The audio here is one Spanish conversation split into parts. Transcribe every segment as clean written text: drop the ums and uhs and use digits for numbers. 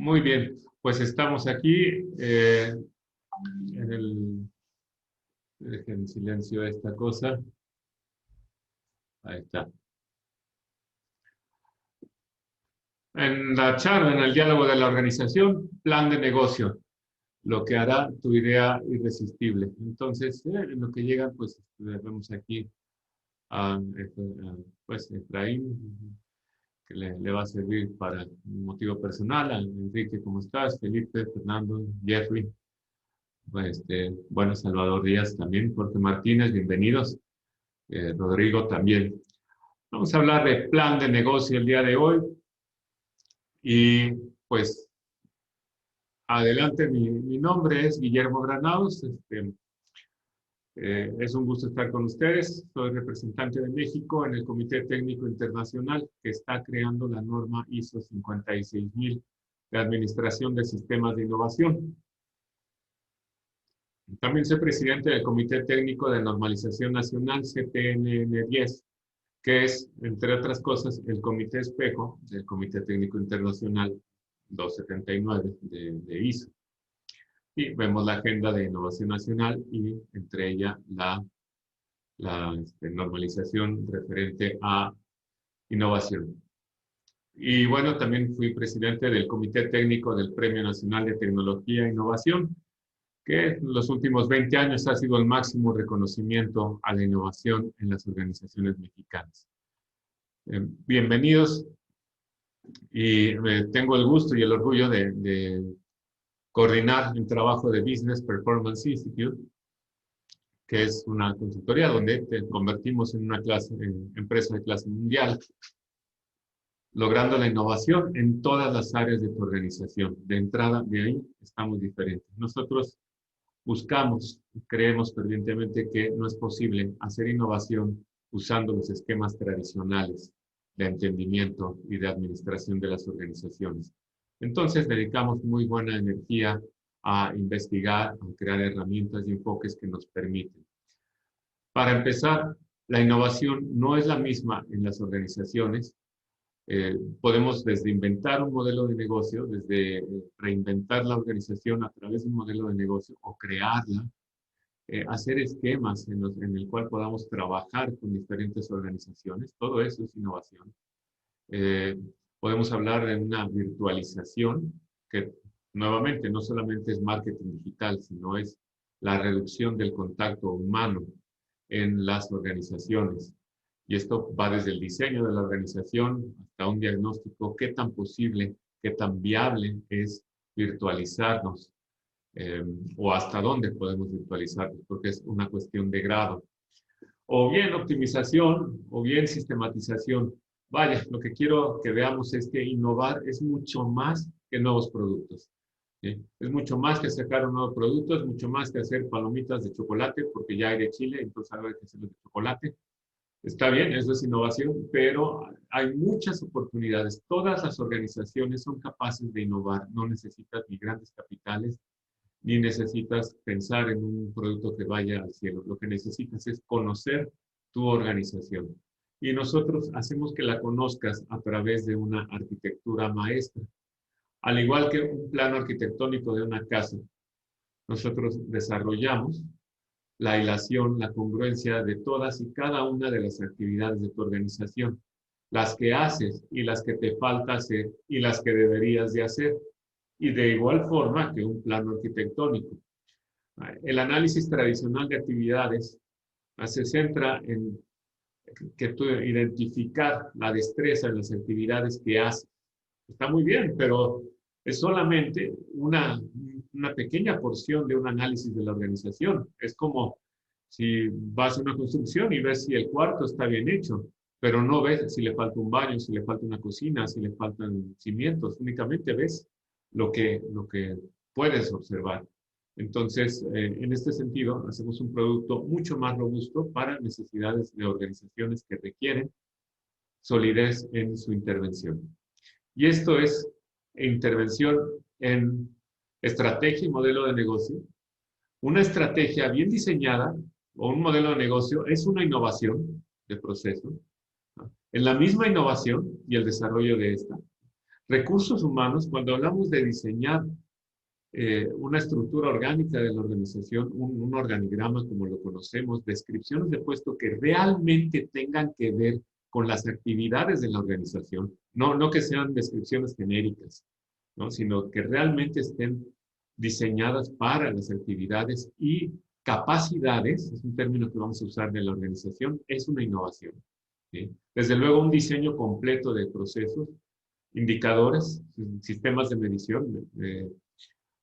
Muy bien, pues estamos aquí dejen en silencio esta cosa. Ahí está. En la charla, en el diálogo de la organización, plan de negocio, lo que hará tu idea irresistible. Entonces, en lo que llegan, pues vemos aquí a, pues, Efraín, que le va a servir para un motivo personal. A Enrique, ¿cómo estás? Felipe, Fernando, Jeffrey. Bueno, Salvador Díaz también, Jorge Martínez, bienvenidos. Rodrigo también. Vamos a hablar de plan de negocio el día de hoy. Y pues, adelante, mi nombre es Guillermo Granados. Es un gusto estar con ustedes. Soy representante de México en el Comité Técnico Internacional que está creando la norma ISO 56000 de Administración de Sistemas de Innovación. También soy presidente del Comité Técnico de Normalización Nacional CTNN10, que es, entre otras cosas, el Comité Espejo del Comité Técnico Internacional 279 de ISO. Y vemos la agenda de innovación nacional y entre ella la normalización referente a innovación. Y bueno, también fui presidente del Comité Técnico del Premio Nacional de Tecnología e Innovación, que en los últimos 20 años ha sido el máximo reconocimiento a la innovación en las organizaciones mexicanas. Bienvenidos y tengo el gusto y el orgullo de coordinar el trabajo de Business Performance Institute, que es una consultoría donde te convertimos en una empresa de clase mundial, logrando la innovación en todas las áreas de tu organización. De entrada, de ahí estamos diferentes. Nosotros buscamos, creemos fervientemente que no es posible hacer innovación usando los esquemas tradicionales de entendimiento y de administración de las organizaciones. Entonces, dedicamos muy buena energía a investigar, a crear herramientas y enfoques que nos permiten. Para empezar, la innovación no es la misma en las organizaciones. Podemos desde inventar un modelo de negocio, desde reinventar la organización a través de un modelo de negocio o crearla, hacer esquemas en el cual podamos trabajar con diferentes organizaciones. Todo eso es innovación. Podemos hablar de una virtualización que nuevamente no solamente es marketing digital, sino es la reducción del contacto humano en las organizaciones. Y esto va desde el diseño de la organización hasta un diagnóstico, qué tan posible, qué tan viable es virtualizarnos o hasta dónde podemos virtualizarnos, porque es una cuestión de grado. O bien optimización, o bien sistematización. Vaya, lo que quiero que veamos es que innovar es mucho más que nuevos productos. ¿Sí? Es mucho más que sacar un nuevo producto, es mucho más que hacer palomitas de chocolate, porque ya hay de Chile, entonces ahora hay que hacerlo de chocolate. Está bien, eso es innovación, pero hay muchas oportunidades. Todas las organizaciones son capaces de innovar. No necesitas ni grandes capitales, ni necesitas pensar en un producto que vaya al cielo. Lo que necesitas es conocer tu organización. Y nosotros hacemos que la conozcas a través de una arquitectura maestra. Al igual que un plano arquitectónico de una casa, nosotros desarrollamos la hilación, la congruencia de todas y cada una de las actividades de tu organización, las que haces y las que te falta hacer y las que deberías de hacer, y de igual forma que un plano arquitectónico. El análisis tradicional de actividades se centra en que tú identificar la destreza en las actividades que haces. Está muy bien, pero es solamente una pequeña porción de un análisis de la organización. Es como si vas a una construcción y ves si el cuarto está bien hecho, pero no ves si le falta un baño, si le falta una cocina, si le faltan cimientos. Únicamente ves lo que puedes observar. Entonces, en este sentido, hacemos un producto mucho más robusto para necesidades de organizaciones que requieren solidez en su intervención. Y esto es intervención en estrategia y modelo de negocio. Una estrategia bien diseñada o un modelo de negocio es una innovación de proceso. En la misma innovación y el desarrollo de esta, Recursos humanos, cuando hablamos de diseñar una estructura orgánica de la organización, un organigrama como lo conocemos, descripciones de puesto que realmente tengan que ver con las actividades de la organización, no que sean descripciones genéricas, ¿no? Sino que realmente estén diseñadas para las actividades y capacidades, es un término que vamos a usar de la organización, es una innovación. ¿Sí? Desde luego, un diseño completo de procesos, indicadores, sistemas de medición,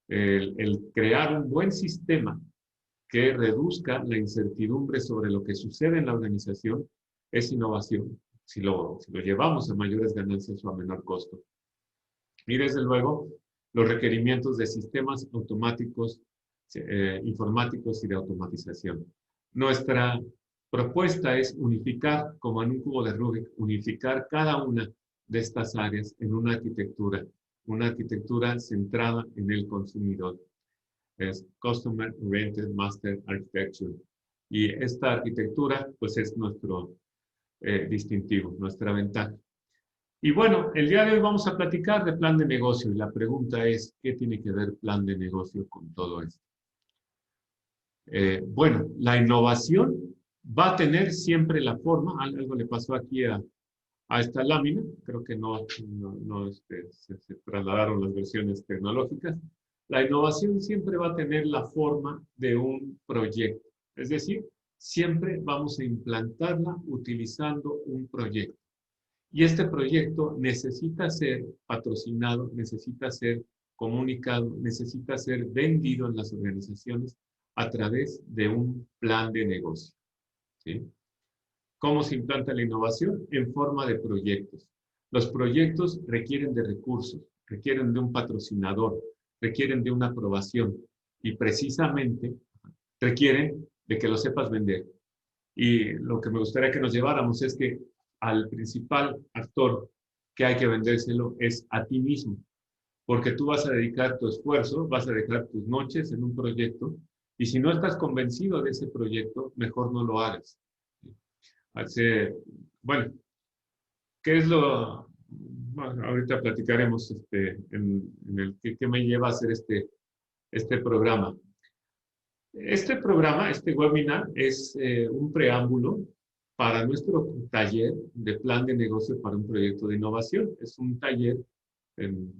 el crear un buen sistema que reduzca la incertidumbre sobre lo que sucede en la organización es innovación, si lo llevamos a mayores ganancias o a menor costo. Y desde luego, los requerimientos de sistemas automáticos, informáticos y de automatización. Nuestra propuesta es unificar, como en un cubo de Rubik, unificar cada una de estas áreas en una arquitectura centrada en el consumidor. Es Customer Oriented Master Architecture. Y esta arquitectura, pues es nuestro distintivo, nuestra ventaja. Y bueno, el día de hoy vamos a platicar de plan de negocio y la pregunta es, ¿qué tiene que ver plan de negocio con todo esto? Bueno, la innovación va a tener siempre la forma, algo le pasó aquí a esta lámina, creo que se trasladaron las versiones tecnológicas. La innovación siempre va a tener la forma de un proyecto, es decir, siempre vamos a implantarla utilizando un proyecto. Y este proyecto necesita ser patrocinado, necesita ser comunicado, necesita ser vendido en las organizaciones a través de un plan de negocio. ¿Sí? ¿Cómo se implanta la innovación? En forma de proyectos. Los proyectos requieren de recursos, requieren de un patrocinador, requieren de una aprobación y precisamente requieren de que lo sepas vender. Y lo que me gustaría que nos lleváramos es que al principal actor que hay que vendérselo es a ti mismo, porque tú vas a dedicar tu esfuerzo, vas a dedicar tus noches en un proyecto, y si no estás convencido de ese proyecto, mejor no lo hagas. Bueno, ¿qué es lo...? Bueno, ahorita platicaremos en el que me lleva a hacer este programa. Este programa, este webinar, es un preámbulo para nuestro taller de plan de negocio para un proyecto de innovación. Es un taller en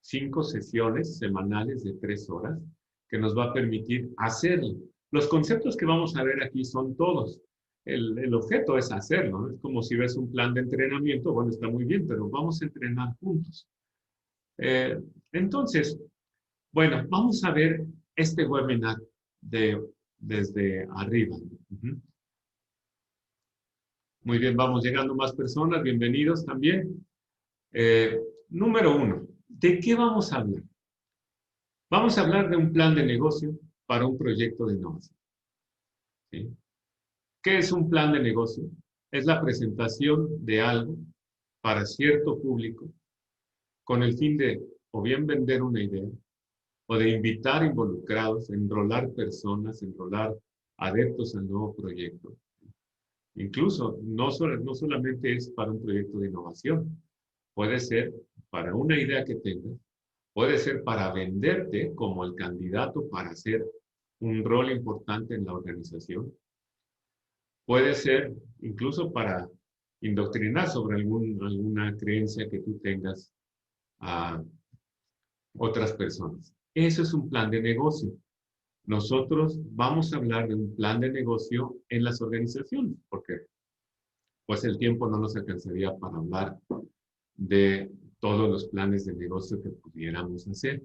5 sesiones semanales de 3 horas que nos va a permitir hacerlo. Los conceptos que vamos a ver aquí son todos. El objeto es hacerlo, ¿no? Es como si ves un plan de entrenamiento, bueno, está muy bien, pero vamos a entrenar juntos. Entonces, bueno, vamos a ver este webinar desde arriba. Muy bien, vamos llegando más personas, bienvenidos también. Número 1, ¿de qué vamos a hablar? Vamos a hablar de un plan de negocio para un proyecto de innovación. ¿Sí? ¿Qué es un plan de negocio? Es la presentación de algo para cierto público con el fin de o bien vender una idea o de invitar involucrados, enrolar personas, enrolar adeptos al nuevo proyecto. Incluso no solamente es para un proyecto de innovación, puede ser para una idea que tengas, puede ser para venderte como el candidato para hacer un rol importante en la organización, puede ser incluso para indoctrinar sobre alguna creencia que tú tengas a otras personas. Eso es un plan de negocio. Nosotros vamos a hablar de un plan de negocio en las organizaciones, porque pues el tiempo no nos alcanzaría para hablar de todos los planes de negocio que pudiéramos hacer.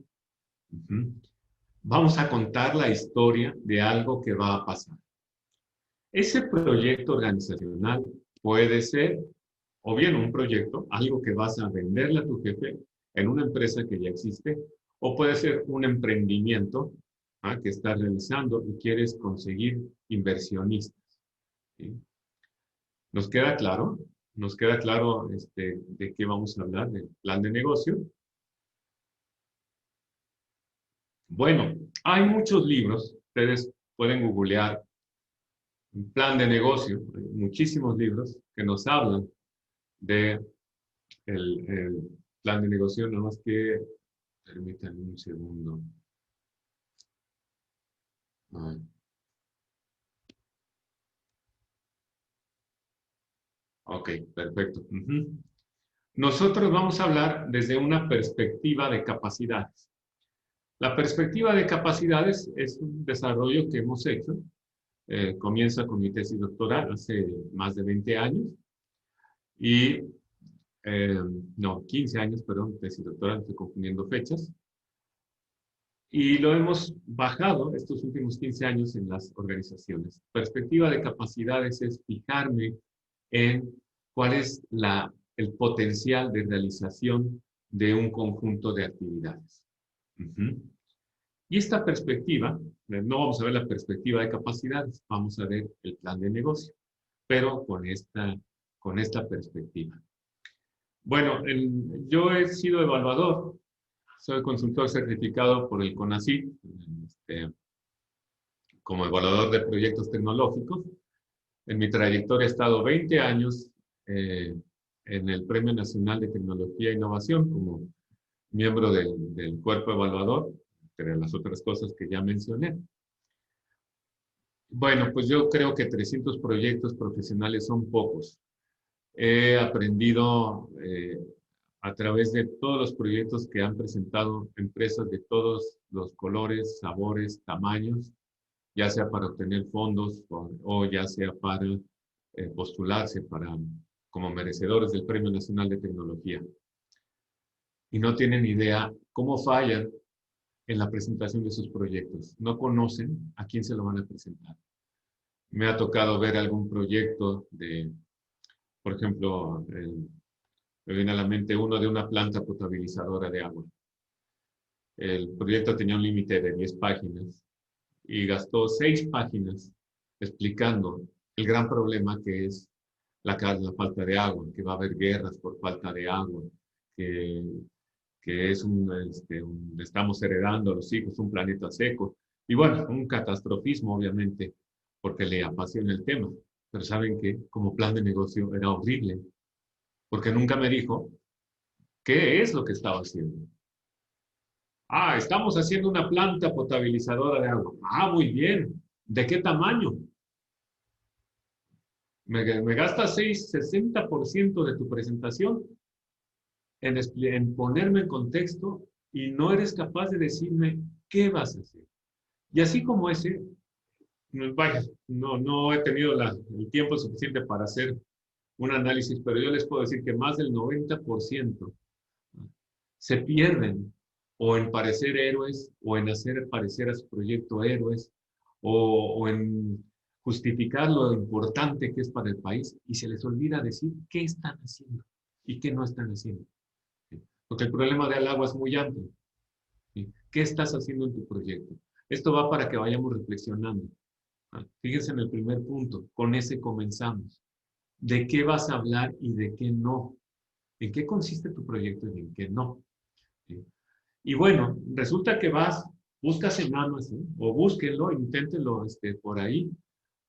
Vamos a contar la historia de algo que va a pasar. Ese proyecto organizacional puede ser, o bien un proyecto, algo que vas a venderle a tu jefe en una empresa que ya existe, o puede ser un emprendimiento que estás realizando y quieres conseguir inversionistas. ¿Sí? ¿Nos queda claro? ¿Nos queda claro de qué vamos a hablar, del plan de negocio? Bueno, hay muchos libros, ustedes pueden googlear un plan de negocio, hay muchísimos libros que nos hablan de plan de negocio, nada más que, permítanme un segundo. Ah, ok, perfecto. Ujú. Nosotros vamos a hablar desde una perspectiva de capacidades. La perspectiva de capacidades es un desarrollo que hemos hecho. Comienza con mi tesis doctoral hace más de 20 años y, eh, no, 15 años, perdón, tesis doctoral, estoy confundiendo fechas. Y lo hemos bajado estos últimos 15 años en las organizaciones. Perspectiva de capacidades es fijarme en cuál es el potencial de realización de un conjunto de actividades. Uh-huh. Y esta perspectiva, no vamos a ver la perspectiva de capacidades, vamos a ver el plan de negocio, pero con esta perspectiva. Bueno, yo he sido evaluador, soy consultor certificado por el CONACYT, como evaluador de proyectos tecnológicos. En mi trayectoria he estado 20 años en el Premio Nacional de Tecnología e Innovación como miembro del cuerpo evaluador, entre las otras cosas que ya mencioné. Bueno, pues yo creo que 300 proyectos profesionales son pocos. He aprendido a través de todos los proyectos que han presentado empresas de todos los colores, sabores, tamaños, ya sea para obtener fondos o ya sea para postularse como merecedores del Premio Nacional de Tecnología. Y no tienen idea cómo fallan en la presentación de sus proyectos. No conocen a quién se lo van a presentar. Me ha tocado ver algún proyecto por ejemplo, me viene a la mente uno de una planta potabilizadora de agua. El proyecto tenía un límite de 10 páginas y gastó 6 páginas explicando el gran problema que es la falta de agua, que va a haber guerras por falta de agua, que, que es estamos heredando a los hijos un planeta seco. Y bueno, un catastrofismo, obviamente, porque le apasiona el tema. Pero saben que como plan de negocio era horrible, porque nunca me dijo qué es lo que estaba haciendo. Ah, estamos haciendo una planta potabilizadora de agua. Ah, muy bien. ¿De qué tamaño? Me gastas 60% de tu presentación en ponerme en contexto y no eres capaz de decirme qué vas a hacer. Y así como ese, vaya, no he tenido el tiempo suficiente para hacer un análisis, pero yo les puedo decir que más del 90% se pierden o en parecer héroes o en hacer parecer a su proyecto héroes o en justificar lo importante que es para el país y se les olvida decir qué están haciendo y qué no están haciendo. Porque el problema del agua es muy amplio. ¿Sí? ¿Qué estás haciendo en tu proyecto? Esto va para que vayamos reflexionando. Fíjense en el primer punto, con ese comenzamos. ¿De qué vas a hablar y de qué no? ¿En qué consiste tu proyecto y en qué no? ¿Sí? Y bueno, resulta que buscas en Amazon o búsquenlo, inténtenlo por ahí,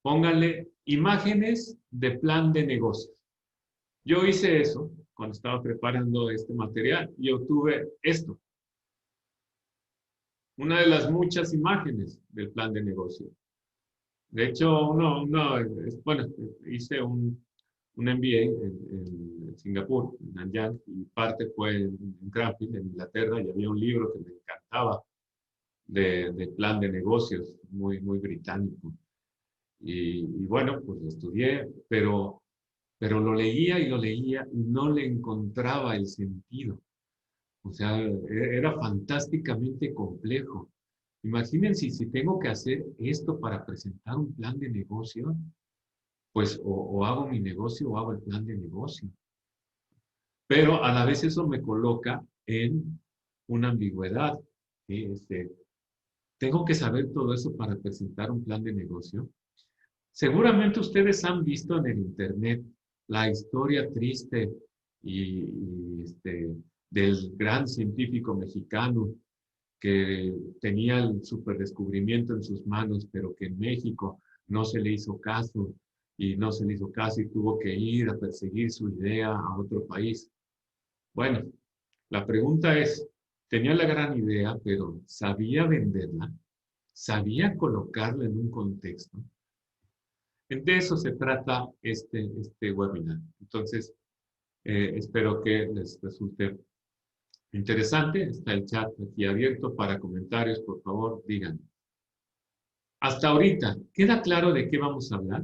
pónganle imágenes de plan de negocios. Yo hice eso cuando estaba preparando este material y obtuve esto, una de las muchas imágenes del plan de negocio. De hecho, bueno, hice un MBA en Singapur, en Nanyang, y parte fue en Cranfield, en Inglaterra, y había un libro que me encantaba de plan de negocios, muy, muy británico. Y bueno, pues lo estudié, pero lo leía y lo leía y no le encontraba el sentido. O sea, era fantásticamente complejo. Imagínense si tengo que hacer esto para presentar un plan de negocio, pues o hago mi negocio o hago el plan de negocio. Pero a la vez eso me coloca en una ambigüedad. ¿Sí? Tengo que saber todo eso para presentar un plan de negocio. Seguramente ustedes han visto en el internet la historia triste del gran científico mexicano que tenía el superdescubrimiento en sus manos, pero que en México no se le hizo caso y no se le hizo caso y tuvo que ir a perseguir su idea a otro país. Bueno, La pregunta es, tenía la gran idea, pero ¿sabía venderla? ¿Sabía colocarla en un contexto? De eso se trata este webinar. Entonces, espero que les resulte interesante. Está el chat aquí abierto para comentarios. Por favor, digan. Hasta ahorita, ¿queda claro de qué vamos a hablar?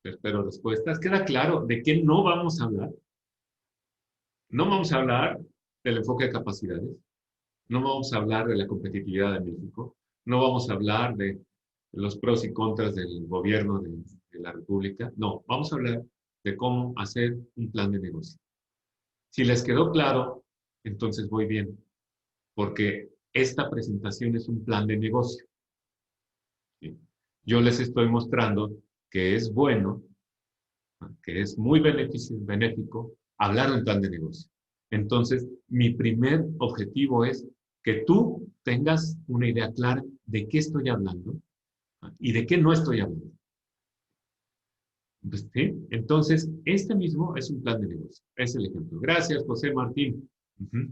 Espero respuestas. ¿Queda claro de qué no vamos a hablar? No vamos a hablar del enfoque de capacidades. No vamos a hablar de la competitividad de México. No vamos a hablar de los pros y contras del gobierno de la República. No, vamos a hablar de cómo hacer un plan de negocio. Si les quedó claro, entonces voy bien, porque esta presentación es un plan de negocio. ¿Sí? Yo les estoy mostrando que es bueno, que es muy benéfico hablar de un plan de negocio. Entonces, mi primer objetivo es que tú tengas una idea clara de qué estoy hablando y de qué no estoy hablando. Pues, ¿sí? Entonces, este mismo es un plan de negocio. Es el ejemplo. Gracias, José Martín. Uh-huh.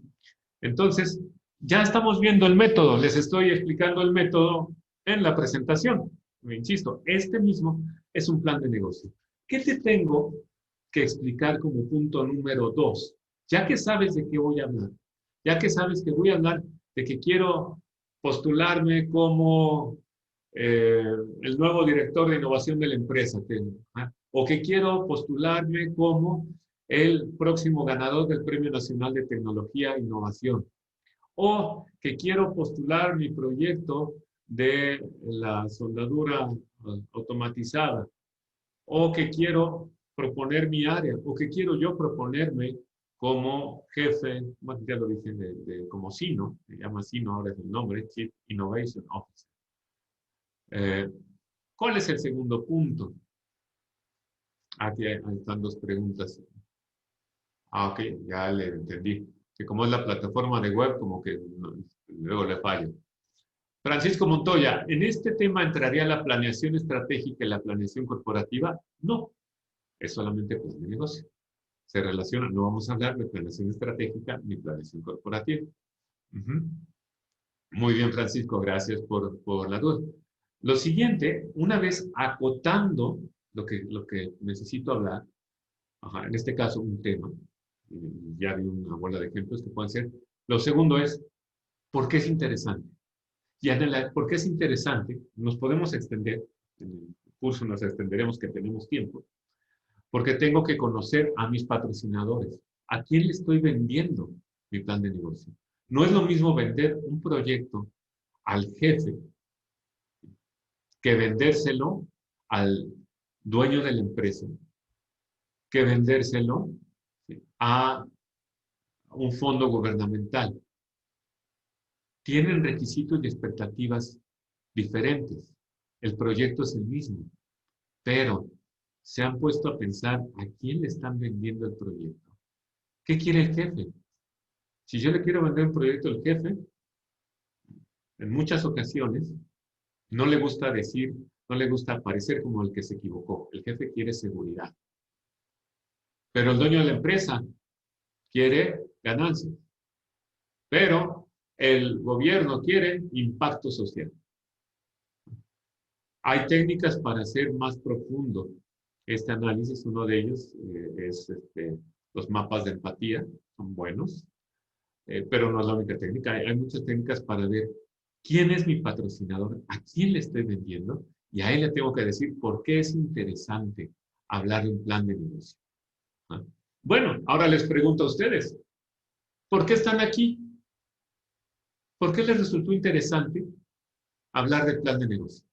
Entonces, ya estamos viendo el método. Les estoy explicando el método en la presentación. Me insisto, este mismo es un plan de negocio. ¿Qué te tengo que explicar como punto número 2? Ya que sabes de qué voy a hablar, ya que sabes que voy a hablar de que quiero postularme como el nuevo director de innovación de la empresa, o que quiero postularme como el próximo ganador del Premio Nacional de Tecnología e Innovación, o que quiero postular mi proyecto de la soldadura automatizada, o que quiero proponer mi área, o que quiero yo proponerme como jefe, bueno, ya lo dije, como CINO, se llama CINO, ahora es el nombre, Chief Innovation Officer. ¿Cuál es el segundo punto? Aquí están dos preguntas. Ok, ya le entendí. Que como es la plataforma de web, como que luego le fallo. Francisco Montoya, ¿en este tema entraría la planeación estratégica y la planeación corporativa? No, es solamente plan de negocio. Se relaciona, no vamos a hablar de planeación estratégica ni planeación corporativa. Muy bien, Francisco, gracias por la duda. Lo siguiente, una vez acotando lo que necesito hablar, en este caso un tema, ya di una bola de ejemplos que pueden ser. Lo segundo es, ¿por qué es interesante? Y ¿por qué es interesante? Nos podemos extender, en el curso nos extenderemos que tenemos tiempo, porque tengo que conocer a mis patrocinadores. ¿A quién le estoy vendiendo mi plan de negocio? No es lo mismo vender un proyecto al jefe que vendérselo al dueño de la empresa, que vendérselo a un fondo gubernamental. Tienen requisitos y expectativas diferentes. El proyecto es el mismo, pero se han puesto a pensar a quién le están vendiendo el proyecto. ¿Qué quiere el jefe? Si yo le quiero vender un proyecto al jefe, en muchas ocasiones no le gusta decir, no le gusta parecer como el que se equivocó. El jefe quiere seguridad. Pero el dueño de la empresa quiere ganancias. Pero el gobierno quiere impacto social. Hay técnicas para hacer más profundo este análisis. Uno de ellos es los mapas de empatía, son buenos, pero no es la única técnica. Hay muchas técnicas para ver quién es mi patrocinador, a quién le estoy vendiendo, y a él le tengo que decir por qué es interesante hablar de un plan de negocio. ¿Ah? Bueno, ahora les pregunto a ustedes, ¿por qué están aquí? ¿Por qué les resultó interesante hablar de plan de negocio?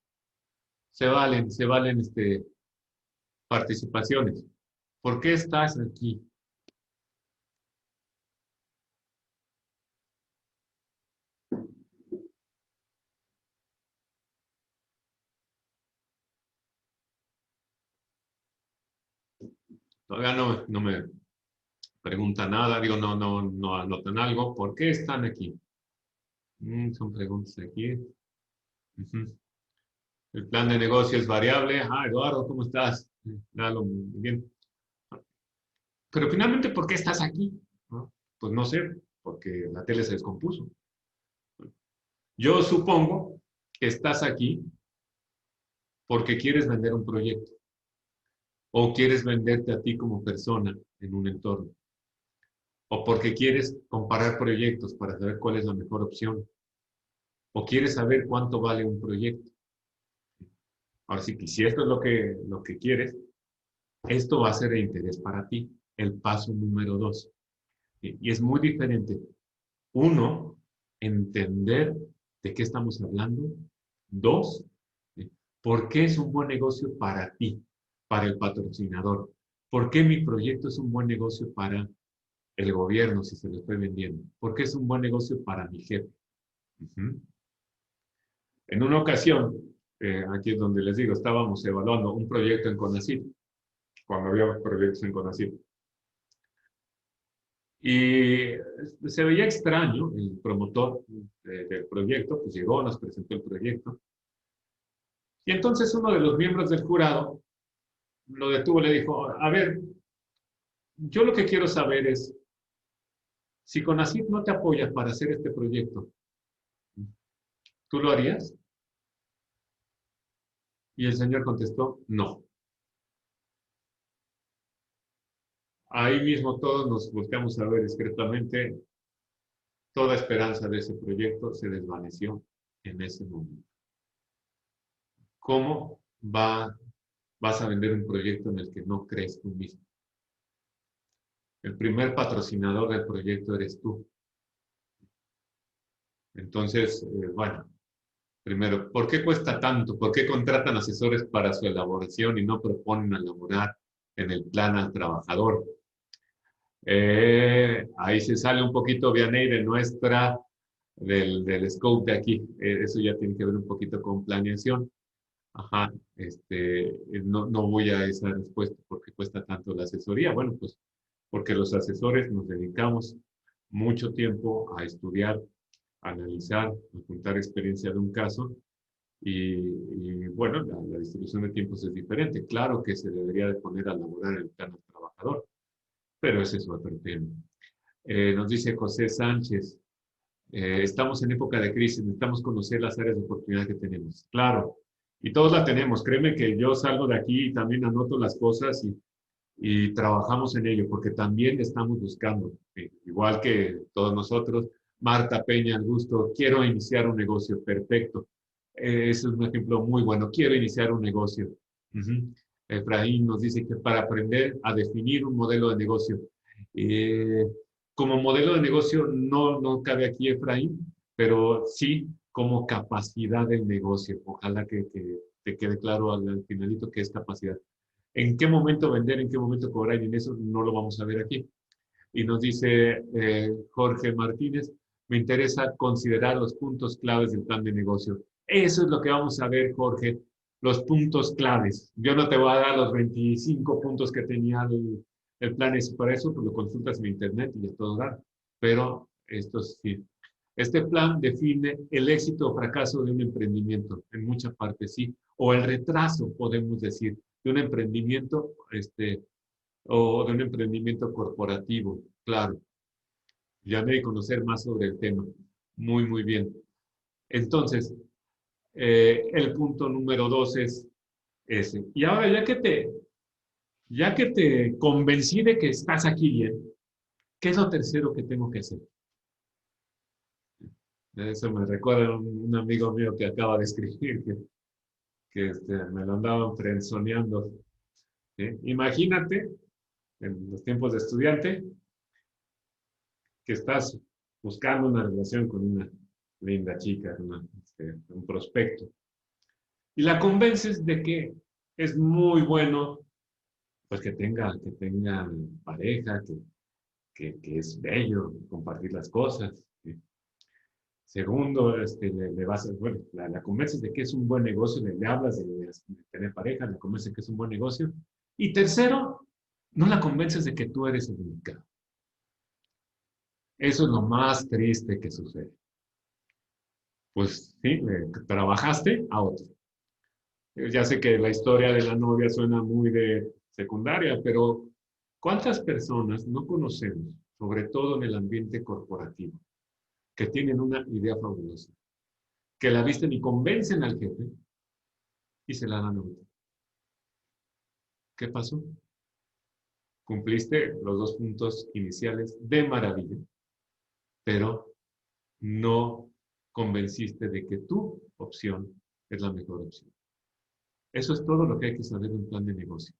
Se valen participaciones. ¿Por qué estás aquí? Todavía no me pregunta nada, digo, no anotan algo. ¿Por qué están aquí? Son preguntas aquí. Uh-huh. El plan de negocio es variable. Eduardo, ¿cómo estás? Muy bien. Pero finalmente, ¿por qué estás aquí? ¿No? Pues no sé, porque la tele se descompuso. Yo supongo que estás aquí porque quieres vender un proyecto o quieres venderte a ti como persona en un entorno o porque quieres comparar proyectos para saber cuál es la mejor opción o quieres saber cuánto vale un proyecto. Ahora sí que si esto es lo que quieres, esto va a ser de interés para ti, el paso número 2. Y es muy diferente. Uno, entender de qué estamos hablando. Dos, ¿por qué es un buen negocio para ti, para el patrocinador? ¿Por qué mi proyecto es un buen negocio para el gobierno si se lo estoy vendiendo? ¿Por qué es un buen negocio para mi jefe? Ujú. En una ocasión, aquí es donde les digo, estábamos evaluando un proyecto en CONACYT, cuando había proyectos en CONACYT. Y se veía extraño, el promotor del proyecto, pues llegó, nos presentó el proyecto. Y entonces uno de los miembros del jurado lo detuvo y le dijo, a ver, yo lo que quiero saber es, si CONACYT no te apoya para hacer este proyecto, ¿tú lo harías? Y el señor contestó, no. Ahí mismo todos nos volteamos a ver discretamente, toda esperanza de ese proyecto se desvaneció en ese momento. ¿Cómo vas a vender un proyecto en el que no crees tú mismo? El primer patrocinador del proyecto eres tú. Entonces, bueno, primero, ¿por qué cuesta tanto? ¿Por qué contratan asesores para su elaboración y no proponen elaborar en el plan al trabajador? Ahí se sale un poquito, Vianey, del scope de aquí. Eso ya tiene que ver un poquito con planeación. Ajá, no voy a esa respuesta porque cuesta tanto la asesoría. Bueno, pues porque los asesores nos dedicamos mucho tiempo a estudiar, a analizar, a contar experiencia de un caso y bueno, la distribución de tiempos es diferente. Claro que se debería de poner a laborar el plan del trabajador, pero ese es otro tema. Nos dice José Sánchez, estamos en época de crisis, necesitamos conocer las áreas de oportunidad que tenemos. Claro, y todos la tenemos. Créeme que yo salgo de aquí y también anoto las cosas y trabajamos en ello, porque también estamos buscando, igual que todos nosotros, Marta Peña, el gusto, quiero iniciar un negocio, perfecto. Ese es un ejemplo muy bueno, quiero iniciar un negocio. Uh-huh. Efraín nos dice que para aprender a definir un modelo de negocio. Eh, como modelo de negocio no cabe aquí Efraín, pero sí como capacidad del negocio. Ojalá que te quede claro al finalito qué es capacidad. ¿En qué momento vender, en qué momento cobrar? Y en eso no lo vamos a ver aquí. Y nos dice Jorge Martínez, me interesa considerar los puntos claves del plan de negocio. Eso es lo que vamos a ver, Jorge, los puntos claves. Yo no te voy a dar los 25 puntos que tenía el plan es para eso, pues lo consultas en internet y ya todo da. Pero esto sí. Este plan define el éxito o fracaso de un emprendimiento, en mucha parte sí, o el retraso, podemos decir, de un emprendimiento, o de un emprendimiento corporativo, claro. Ya me di a conocer más sobre el tema. Muy, muy bien. Entonces, el punto número 2 es ese. Y ahora, ya que te convencí de que estás aquí bien, ¿qué es lo tercero que tengo que hacer? Eso me recuerda a un amigo mío que acaba de escribir, que me lo andaban frenzoneando. ¿Sí? Imagínate, en los tiempos de estudiante, que estás buscando una relación con una linda chica, un prospecto, y la convences de que es muy bueno, pues que tenga pareja, que es bello compartir las cosas. ¿Sí? Segundo, bueno, la convences de que es un buen negocio, le hablas de tener pareja, le convences que es un buen negocio. Y tercero, no la convences de que tú eres el indicado. Eso es lo más triste que sucede. Pues sí, trabajaste a otro. Ya sé que la historia de la novia suena muy de secundaria, pero ¿Cuántas personas no conocemos, sobre todo en el ambiente corporativo, que tienen una idea fabulosa, que la visten y convencen al jefe y se la dan a otro? ¿Qué pasó? Cumpliste los dos puntos iniciales de maravilla, pero no convenciste de que tu opción es la mejor opción. Eso es todo lo que hay que saber en un plan de negocio.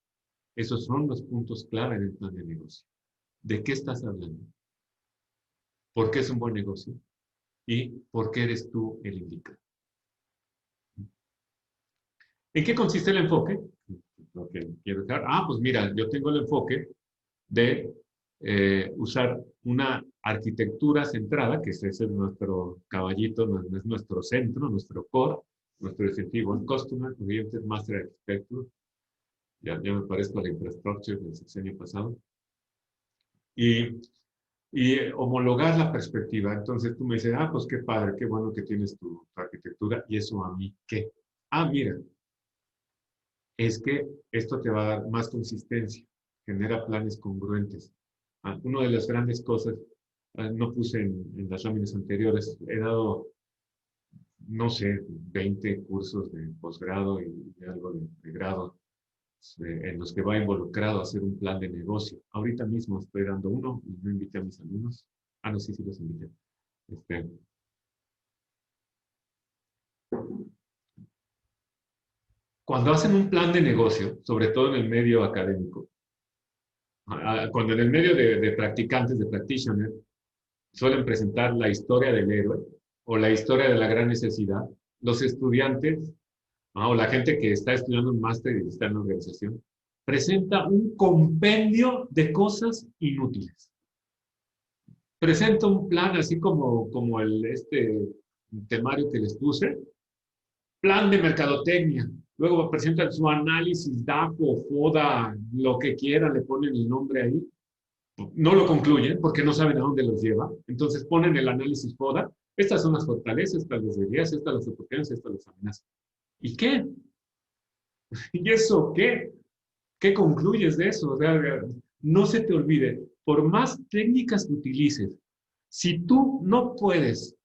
Esos son los puntos clave del plan de negocio. ¿De qué estás hablando? ¿Por qué es un buen negocio? ¿Y por qué eres tú el indicado? ¿En qué consiste el enfoque? Lo que quiero dejar. Pues mira, yo tengo el enfoque de usar una arquitectura centrada, que ese es nuestro caballito, es nuestro centro, nuestro core, nuestro distintivo en Customer Oriented Master Architecture. Ya me parezco a la infrastructure del sexenio pasado. Y homologar la perspectiva. Entonces tú me dices, pues qué padre, qué bueno que tienes tu arquitectura, y eso a mí, ¿qué? Mira, es que esto te va a dar más consistencia, genera planes congruentes. Una de las grandes cosas, no puse en las láminas anteriores, he dado, no sé, 20 cursos de posgrado y algo de grado, en los que va involucrado hacer un plan de negocio. Ahorita mismo estoy dando uno y no invité a mis alumnos. No, sí, sí los invité. Este, Cuando hacen un plan de negocio, sobre todo en el medio académico, cuando en el medio de practicantes, de practitioners, suelen presentar la historia del héroe o la historia de la gran necesidad, los estudiantes o la gente que está estudiando un máster y está en la organización, presenta un compendio de cosas inútiles. Presenta un plan así como este temario que les puse, plan de mercadotecnia. Luego presentan su análisis, DAFO, FODA, lo que quieran, le ponen el nombre ahí. No lo concluyen porque no saben a dónde los lleva. Entonces ponen el análisis FODA. Estas son las fortalezas, estas las debilidades, estas las oportunidades, estas las amenazas. ¿Y qué? ¿Y eso qué? ¿Qué concluyes de eso? O sea, no se te olvide, por más técnicas que utilices, si tú no puedes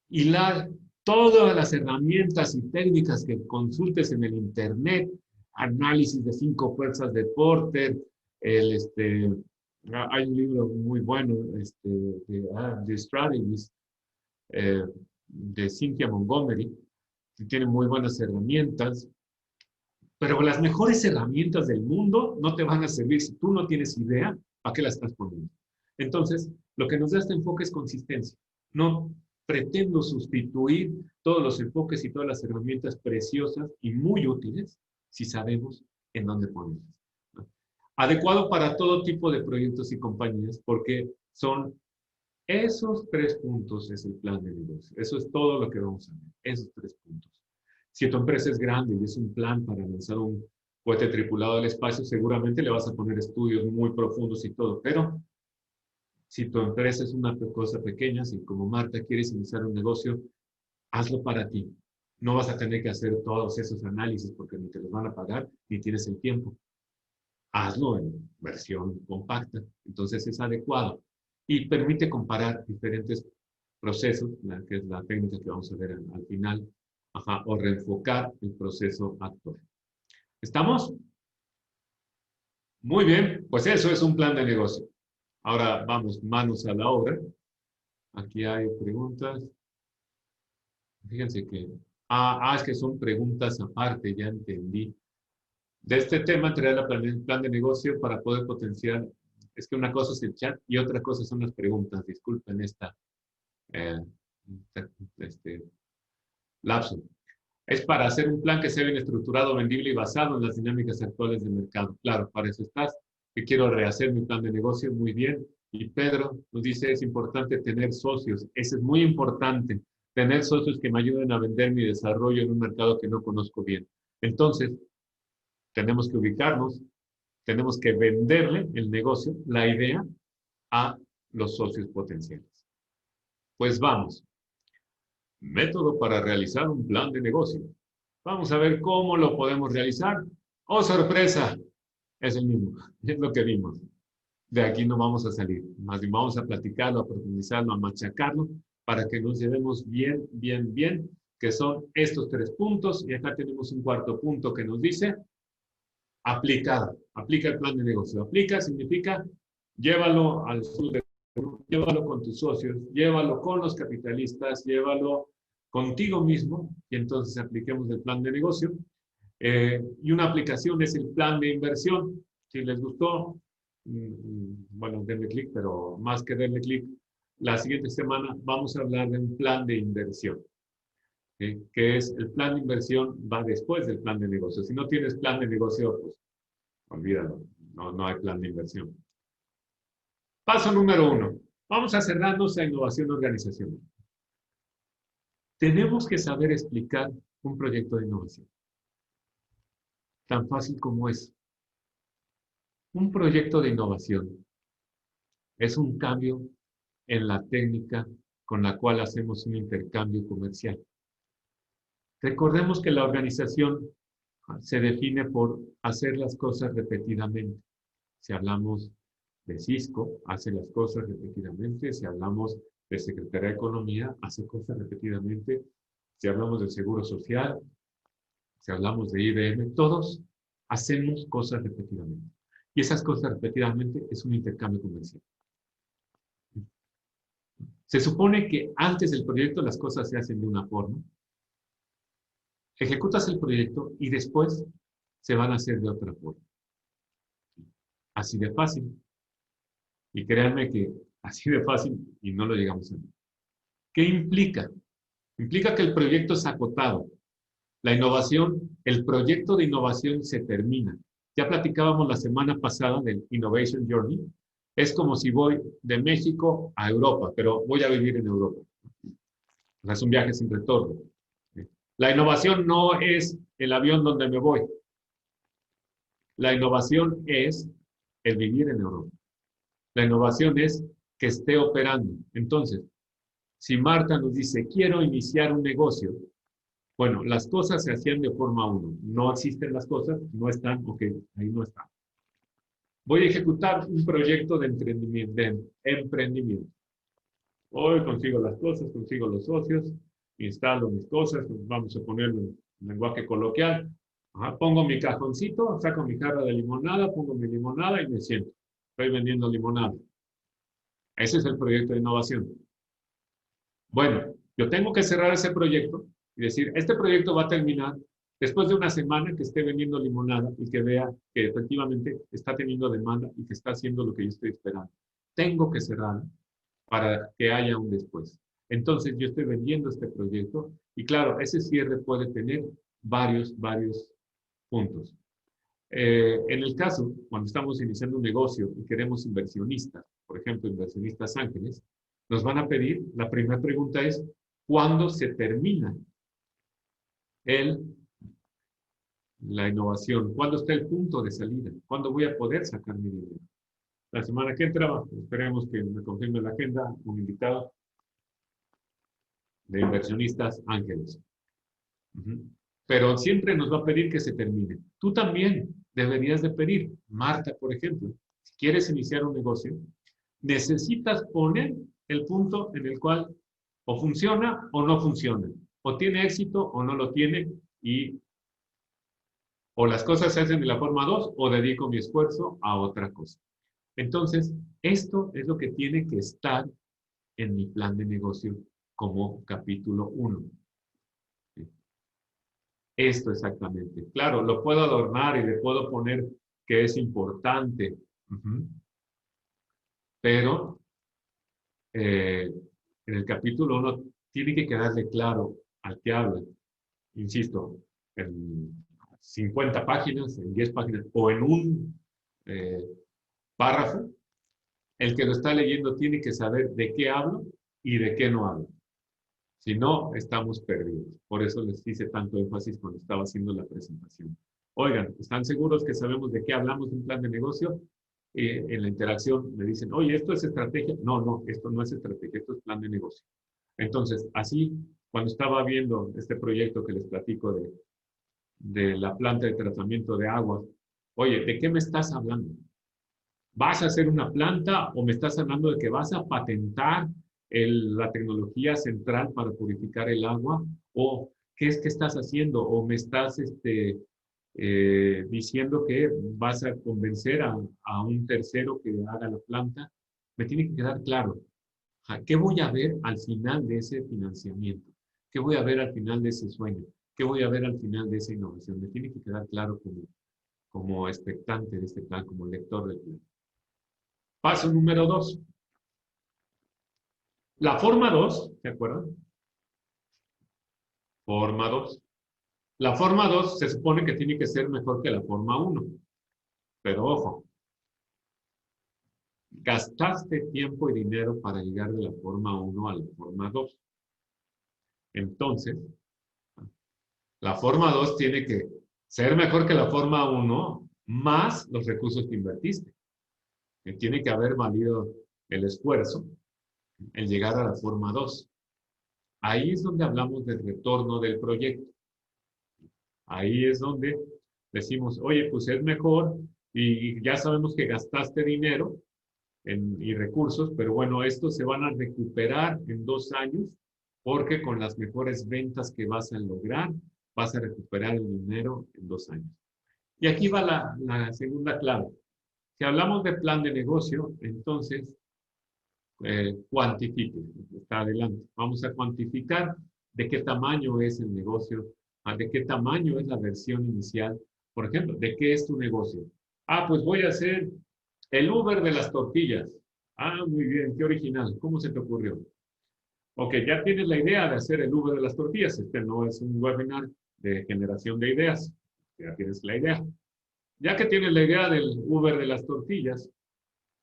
hilar todas las herramientas y técnicas que consultes en el Internet, análisis de 5 fuerzas de Porter, hay un libro muy bueno, The Strategies, de Cynthia Montgomery, que tiene muy buenas herramientas, pero las mejores herramientas del mundo no te van a servir si tú no tienes idea para qué las estás poniendo. Entonces, lo que nos da este enfoque es consistencia. No pretendo sustituir todos los enfoques y todas las herramientas preciosas y muy útiles si sabemos en dónde ponerlas. Adecuado para todo tipo de proyectos y compañías, porque son esos 3 puntos, es el plan de negocio. Eso es todo lo que vamos a ver, esos 3 puntos. Si tu empresa es grande y es un plan para lanzar un cohete tripulado al espacio, seguramente le vas a poner estudios muy profundos y todo, pero si tu empresa es una cosa pequeña, si como Marta quieres iniciar un negocio, hazlo para ti. No vas a tener que hacer todos esos análisis porque ni te los van a pagar ni tienes el tiempo. Hazlo en versión compacta. Entonces es adecuado y permite comparar diferentes procesos, que es la técnica que vamos a ver al final, o reenfocar el proceso actual. ¿Estamos? Muy bien, pues eso es un plan de negocio. Ahora vamos, manos a la obra. Aquí hay preguntas. Fíjense que, es que son preguntas aparte, ya entendí. De este tema, traer el plan de negocio para poder potenciar. Es que una cosa es el chat y otra cosa son las preguntas. Disculpen eh, este lapso. Es para hacer un plan que sea bien estructurado, vendible y basado en las dinámicas actuales del mercado. Claro, para eso estás. Que quiero rehacer mi plan de negocio, muy bien. Y Pedro nos dice, es importante tener socios. Eso es muy importante. Tener socios que me ayuden a vender mi desarrollo en un mercado que no conozco bien. Entonces, tenemos que ubicarnos, tenemos que venderle el negocio, la idea, a los socios potenciales. Pues vamos. Método para realizar un plan de negocio. Vamos a ver cómo lo podemos realizar. ¡Oh, sorpresa! Es el mismo, es lo que vimos. de aquí no vamos a salir. Más bien vamos a platicarlo, a profundizarlo, a machacarlo, para que nos llevemos bien, bien, bien, que son estos 3 puntos. Y acá tenemos un cuarto punto que nos dice aplicada. Aplica el plan de negocio. Aplica significa llévalo al sur de llévalo con tus socios, llévalo con los capitalistas, llévalo contigo mismo y entonces apliquemos el plan de negocio. Y una aplicación es el plan de inversión. Si les gustó, bueno, denle clic, pero más que denle clic, la siguiente semana vamos a hablar de un plan de inversión. Que es el plan de inversión va después del plan de negocio. Si no tienes plan de negocio, pues olvídalo, no hay plan de inversión. Paso número 1. Vamos a cerrarnos a innovación organizacional. Tenemos que saber explicar un proyecto de innovación. Tan fácil como es. Un proyecto de innovación es un cambio en la técnica con la cual hacemos un intercambio comercial. Recordemos que la organización se define por hacer las cosas repetidamente. Si hablamos de Cisco, hace las cosas repetidamente. Si hablamos de Secretaría de Economía, hace cosas repetidamente. Si hablamos del Seguro Social, si hablamos de IBM, todos hacemos cosas repetidamente. Y esas cosas repetidamente es un intercambio comercial. Se supone que antes del proyecto las cosas se hacen de una forma. Ejecutas el proyecto y después se van a hacer de otra forma. Así de fácil. Y créanme que así de fácil y no lo llegamos a ver. ¿Qué implica? Implica que el proyecto es acotado. La innovación, el proyecto de innovación se termina. Ya platicábamos la semana pasada del Innovation Journey. Es como si voy de México a Europa, pero voy a vivir en Europa. O sea, es un viaje sin retorno. La innovación no es el avión donde me voy. La innovación es el vivir en Europa. La innovación es que esté operando. Entonces, si Marta nos dice, quiero iniciar un negocio, bueno, las cosas se hacían de forma 1. No existen las cosas, no están, ok, ahí no están. Voy a ejecutar un proyecto de emprendimiento. Hoy consigo las cosas, consigo los socios, instalo mis cosas, vamos a ponerlo en lenguaje coloquial. Pongo mi cajoncito, saco mi jarra de limonada, pongo mi limonada y me siento. Estoy vendiendo limonada. Ese es el proyecto de innovación. Bueno, yo tengo que cerrar ese proyecto y decir, este proyecto va a terminar después de una semana que esté vendiendo limonada y que vea que efectivamente está teniendo demanda y que está haciendo lo que yo estoy esperando. Tengo que cerrar para que haya un después. Entonces, yo estoy vendiendo este proyecto y claro, ese cierre puede tener varios puntos. En el caso, cuando estamos iniciando un negocio y queremos inversionistas, por ejemplo, inversionistas ángeles, nos van a pedir, la primera pregunta es, ¿cuándo se termina la innovación? ¿Cuándo está el punto de salida? ¿Cuándo voy a poder sacar mi dinero? La semana que entra, esperemos que me confirme la agenda, un invitado de inversionistas ángeles. Pero siempre nos va a pedir que se termine. Tú también deberías de pedir, Marta, por ejemplo, si quieres iniciar un negocio, necesitas poner el punto en el cual o funciona o no funciona, o tiene éxito o no lo tiene, y o las cosas se hacen de la forma 2 o dedico mi esfuerzo a otra cosa. Entonces, esto es lo que tiene que estar en mi plan de negocio como capítulo 1. Esto exactamente. Claro, lo puedo adornar y le puedo poner que es importante, pero en el capítulo 1 tiene que quedarle claro al que habla, insisto, en 50 páginas, en 10 páginas o en un párrafo, el que lo está leyendo tiene que saber de qué hablo y de qué no hablo. Si no, estamos perdidos. Por eso les hice tanto énfasis cuando estaba haciendo la presentación. Oigan, ¿están seguros que sabemos de qué hablamos en un plan de negocio? En la interacción me dicen, oye, ¿esto es estrategia? No, esto no es estrategia, esto es plan de negocio. Entonces, así, cuando estaba viendo este proyecto que les platico de la planta de tratamiento de agua, oye, ¿de qué me estás hablando? ¿Vas a hacer una planta o me estás hablando de que vas a patentar la tecnología central para purificar el agua? ¿O qué es que estás haciendo? ¿O me estás diciendo que vas a convencer a un tercero que haga la planta? Me tiene que quedar claro. ¿Qué voy a ver al final de ese financiamiento? ¿Qué voy a ver al final de ese sueño? ¿Qué voy a ver al final de esa innovación? Me tiene que quedar claro como expectante de este plan, como lector del plan. Paso número 2. La forma 2, ¿se acuerdan? Forma 2. La forma 2 se supone que tiene que ser mejor que la forma 1. Pero ojo, gastaste tiempo y dinero para llegar de la forma 1 a la forma 2. Entonces, la forma 2 tiene que ser mejor que la forma 1 más los recursos que invertiste. Que tiene que haber valido el esfuerzo en llegar a la forma 2. Ahí es donde hablamos del retorno del proyecto. Ahí es donde decimos, oye, pues es mejor y ya sabemos que gastaste dinero y recursos, pero bueno, estos se van a recuperar en 2 años porque con las mejores ventas que vas a lograr, vas a recuperar el dinero en 2 años. Y aquí va la segunda clave. Si hablamos de plan de negocio, entonces cuantifique. Está adelante. Vamos a cuantificar de qué tamaño es el negocio, de qué tamaño es la versión inicial. Por ejemplo, ¿de qué es tu negocio? Ah, pues voy a hacer el Uber de las tortillas. Ah, muy bien, qué original. ¿Cómo se te ocurrió? Ok, ya tienes la idea de hacer el Uber de las tortillas. Este no es un webinar de generación de ideas. Ya tienes la idea. Ya que tienes la idea del Uber de las tortillas,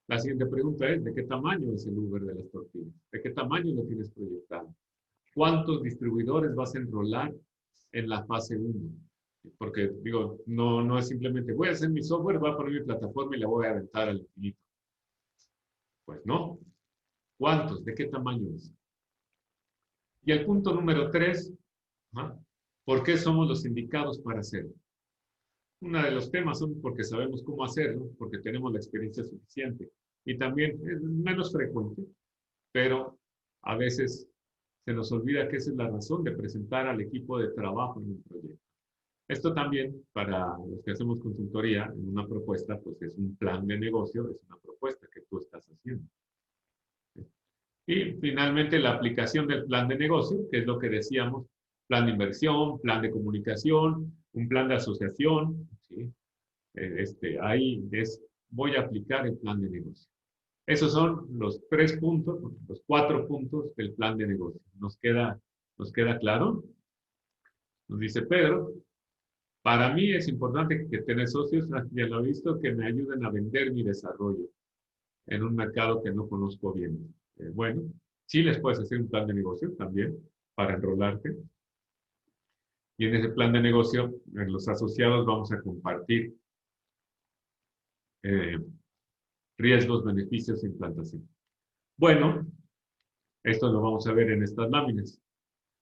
la siguiente pregunta es, ¿de qué tamaño es el Uber de las tortillas? ¿De qué tamaño lo tienes proyectado? ¿Cuántos distribuidores vas a enrolar en la fase 1? Porque, digo, no es simplemente, voy a hacer mi software, voy a poner mi plataforma y la voy a aventar al infinito. Pues no. ¿Cuántos? ¿De qué tamaño es? Y el punto número 3, ¿no? ¿Por qué somos los indicados para hacerlo? Uno de los temas son porque sabemos cómo hacerlo, porque tenemos la experiencia suficiente. Y también es menos frecuente, pero a veces se nos olvida que esa es la razón de presentar al equipo de trabajo en un proyecto. Esto también, para los que hacemos consultoría en una propuesta, pues es un plan de negocio, es una propuesta que tú estás haciendo. Y finalmente la aplicación del plan de negocio, que es lo que decíamos, plan de inversión, plan de comunicación, un plan de asociación, ¿sí? Ahí voy a aplicar el plan de negocio. Esos son los 3 puntos, los 4 puntos del plan de negocio. ¿Nos queda claro? Nos dice Pedro, para mí es importante que tener socios, ya lo he visto, que me ayuden a vender mi desarrollo en un mercado que no conozco bien. Bueno, sí les puedes hacer un plan de negocio también para enrolarte. Y en ese plan de negocio, en los asociados vamos a compartir eh, riesgos, beneficios e implantación. Bueno, esto lo vamos a ver en estas láminas.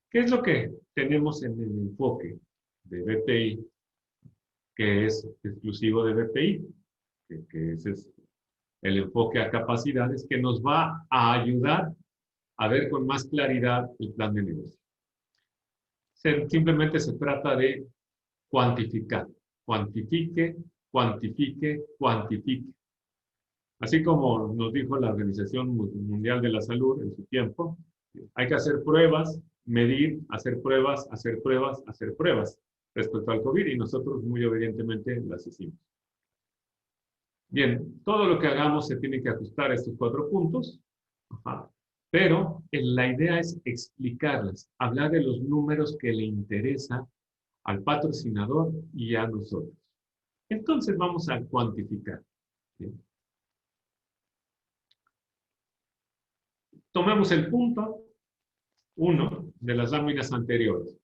¿Qué es lo que tenemos en el enfoque de BPI, que es exclusivo de BPI? Que ese es el enfoque a capacidades que nos va a ayudar a ver con más claridad el plan de negocio. Simplemente se trata de cuantificar. Cuantifique, cuantifique, cuantifique. Así como nos dijo la Organización Mundial de la Salud en su tiempo, hay que hacer pruebas, medir, hacer pruebas, hacer pruebas, hacer pruebas respecto al COVID y nosotros muy obedientemente las hicimos. Bien, todo lo que hagamos se tiene que ajustar a estos 4 puntos, pero la idea es explicarlas, hablar de los números que le interesa al patrocinador y a nosotros. Entonces vamos a cuantificar. ¿Sí? Tomemos el punto 1 de las láminas anteriores.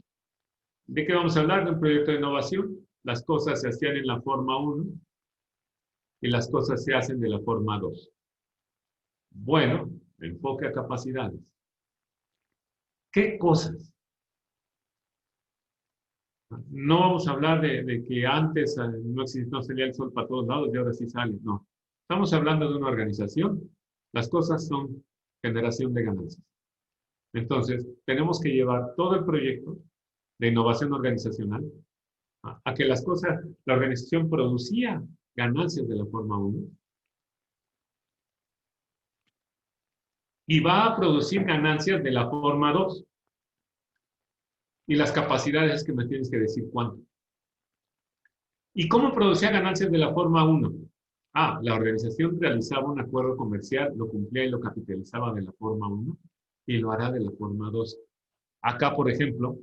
¿De qué vamos a hablar? De un proyecto de innovación. Las cosas se hacían en la forma 1 y las cosas se hacen de la forma 2. Bueno, enfoque a capacidades. ¿Qué cosas? No vamos a hablar de que antes no salía el sol para todos lados y ahora sí sale, no. Estamos hablando de una organización. Las cosas son generación de ganancias. Entonces, tenemos que llevar todo el proyecto de innovación organizacional a que las cosas, la organización producía ganancias de la forma uno y va a producir ganancias de la forma 2. Y las capacidades es que me tienes que decir cuánto. ¿Y cómo producía ganancias de la forma uno? La organización realizaba un acuerdo comercial, lo cumplía y lo capitalizaba de la forma uno y lo hará de la forma 2. Acá, por ejemplo,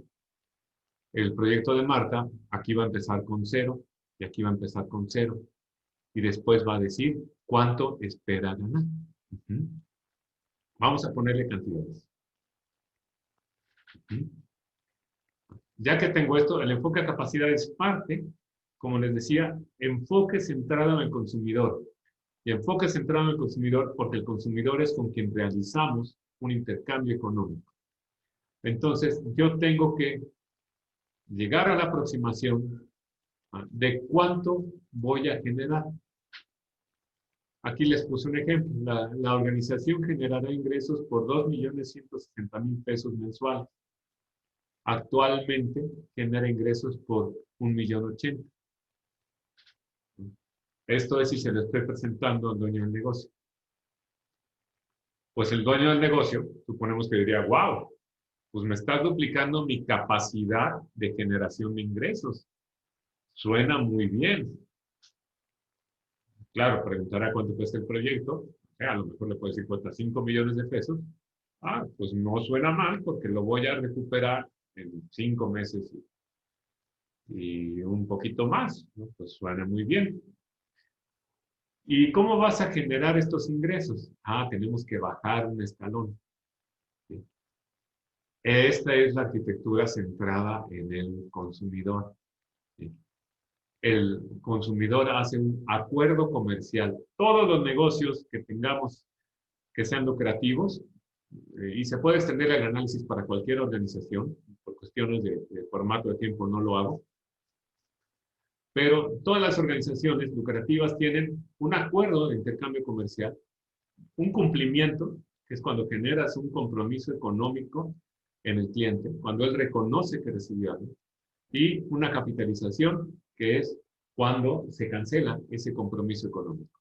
el proyecto de Marta, aquí va a empezar con 0 y aquí va a empezar con 0. Y después va a decir cuánto espera ganar. Vamos a ponerle cantidades. Ya que tengo esto, el enfoque a capacidad es parte, como les decía, enfoque centrado en el consumidor. Y enfoque centrado en el consumidor porque el consumidor es con quien realizamos un intercambio económico. Entonces, yo tengo que llegar a la aproximación de cuánto voy a generar. Aquí les puse un ejemplo. La organización generará ingresos por 2.160.000 pesos mensuales. Actualmente genera ingresos por 1.080.000. Esto es si se lo estoy presentando al dueño del negocio. Pues el dueño del negocio, suponemos que diría, wow, pues me estás duplicando mi capacidad de generación de ingresos. Suena muy bien. Claro, preguntará cuánto cuesta el proyecto. A lo mejor le puede decir cuesta 5 millones de pesos. Pues no suena mal porque lo voy a recuperar en 5 meses y un poquito más, ¿no? Pues suena muy bien. ¿Y cómo vas a generar estos ingresos? Tenemos que bajar un escalón. ¿Sí? Esta es la arquitectura centrada en el consumidor. ¿Sí? El consumidor hace un acuerdo comercial. Todos los negocios que tengamos que sean lucrativos, y se puede extender el análisis para cualquier organización, por cuestiones de formato de tiempo no lo hago, pero todas las organizaciones lucrativas tienen un acuerdo de intercambio comercial, un cumplimiento, que es cuando generas un compromiso económico en el cliente, cuando él reconoce que recibió algo, y una capitalización, que es cuando se cancela ese compromiso económico.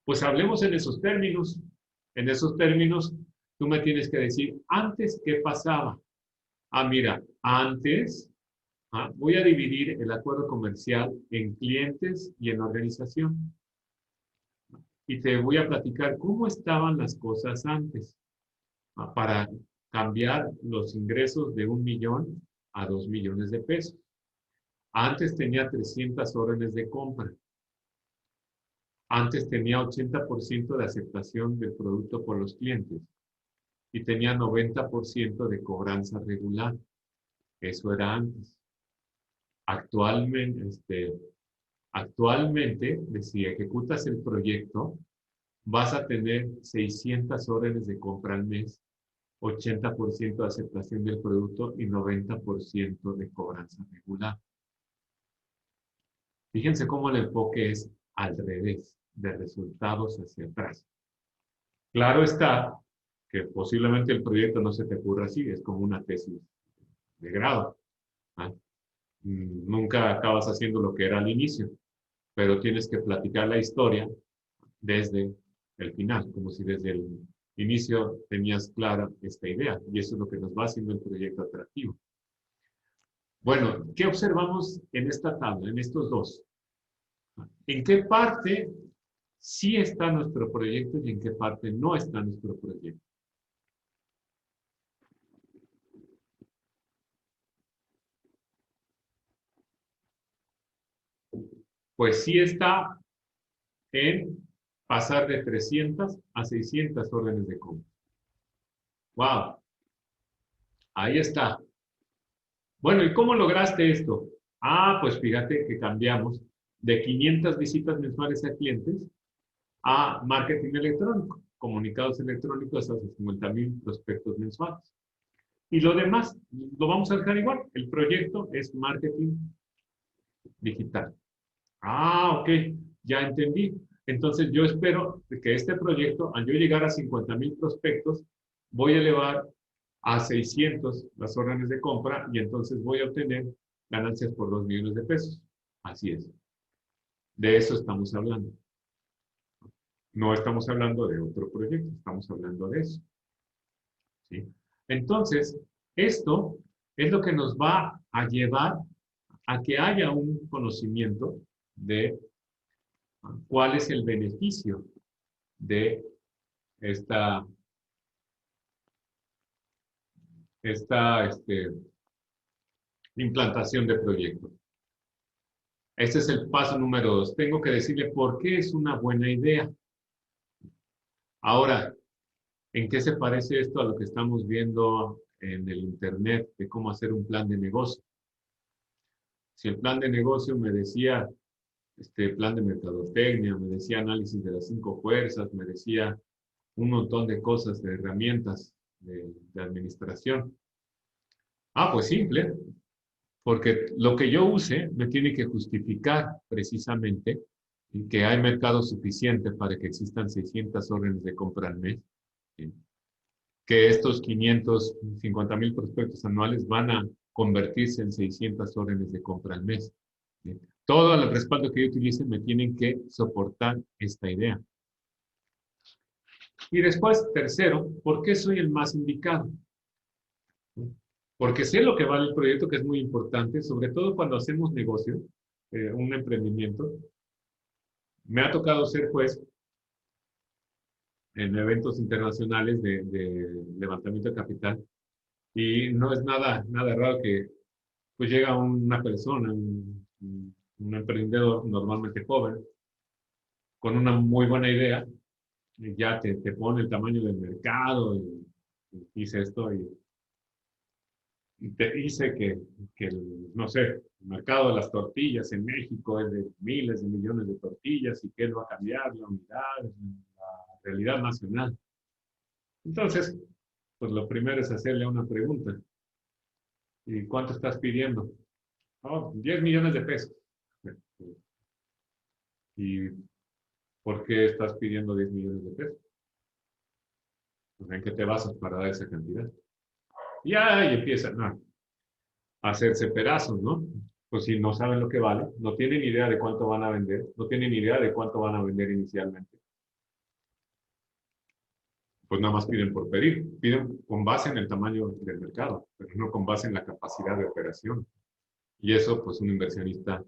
Pues hablemos en esos términos. En esos términos, tú me tienes que decir, antes, ¿qué pasaba? Mira, antes voy a dividir el acuerdo comercial en clientes y en organización. Y te voy a platicar cómo estaban las cosas antes para cambiar los ingresos de 1 millón a 2 millones de pesos. Antes tenía 300 órdenes de compra. Antes tenía 80% de aceptación del producto por los clientes y tenía 90% de cobranza regular. Eso era antes. Actualmente, si ejecutas el proyecto, vas a tener 600 órdenes de compra al mes, 80% de aceptación del producto y 90% de cobranza regular. Fíjense cómo el enfoque es al revés, de resultados hacia atrás. Claro está que posiblemente el proyecto no se te ocurra así, es como una tesis de grado. Nunca acabas haciendo lo que era al inicio, pero tienes que platicar la historia desde el final, como si desde el inicio tenías clara esta idea, y eso es lo que nos va haciendo el proyecto atractivo. Bueno, ¿qué observamos en esta tabla, en estos dos? ¿En qué parte sí está nuestro proyecto y en qué parte no está nuestro proyecto? Pues sí está en pasar de 300 a 600 órdenes de compra. ¡Wow! Ahí está. Bueno, ¿y cómo lograste esto? Pues fíjate que cambiamos de 500 visitas mensuales a clientes a marketing electrónico, comunicados electrónicos a 50,000 prospectos mensuales. Y lo demás lo vamos a dejar igual. El proyecto es marketing digital. Ok, ya entendí. Entonces yo espero que este proyecto, al yo llegar a 50,000 prospectos, voy a elevar a 600 las órdenes de compra y entonces voy a obtener ganancias por 2 millones de pesos. Así es. De eso estamos hablando. No estamos hablando de otro proyecto, estamos hablando de eso. ¿Sí? Entonces, esto es lo que nos va a llevar a que haya un conocimiento de cuál es el beneficio de esta, esta implantación de proyectos. Este es el paso número 2. Tengo que decirle por qué es una buena idea. Ahora, ¿en qué se parece esto a lo que estamos viendo en el Internet de cómo hacer un plan de negocio? Si el plan de negocio me decía plan de mercadotecnia, me decía análisis de las 5 fuerzas, me decía un montón de cosas, de herramientas de administración. Ah, pues simple, porque lo que yo use me tiene que justificar precisamente que hay mercado suficiente para que existan 600 órdenes de compra al mes, ¿sí? Que estos 550,000 prospectos anuales van a convertirse en 600 órdenes de compra al mes, ¿sí? Todo el respaldo que yo utilice me tienen que soportar esta idea. Y después, tercero, ¿por qué soy el más indicado? Porque sé lo que vale el proyecto, que es muy importante, sobre todo cuando hacemos negocio, un emprendimiento. Me ha tocado ser juez en eventos internacionales de levantamiento de capital y no es nada raro que pues llega una persona, un emprendedor normalmente joven, con una muy buena idea, y ya te pone el tamaño del mercado y dice esto y te dice que no sé, el mercado de las tortillas en México es de miles de millones de tortillas y que él va a cambiar la unidad, la realidad nacional. Entonces, pues lo primero es hacerle una pregunta. ¿Y cuánto estás pidiendo? Oh, 10 millones de pesos. ¿Y por qué estás pidiendo 10 millones de pesos? Pues, ¿en qué te basas para dar esa cantidad? Y ahí empiezan a hacerse pedazos, ¿no? Pues si no saben lo que vale, no tienen idea de cuánto van a vender, no tienen idea de cuánto van a vender inicialmente, pues nada más piden por pedir, piden con base en el tamaño del mercado, pero no con base en la capacidad de operación. Y eso, pues un inversionista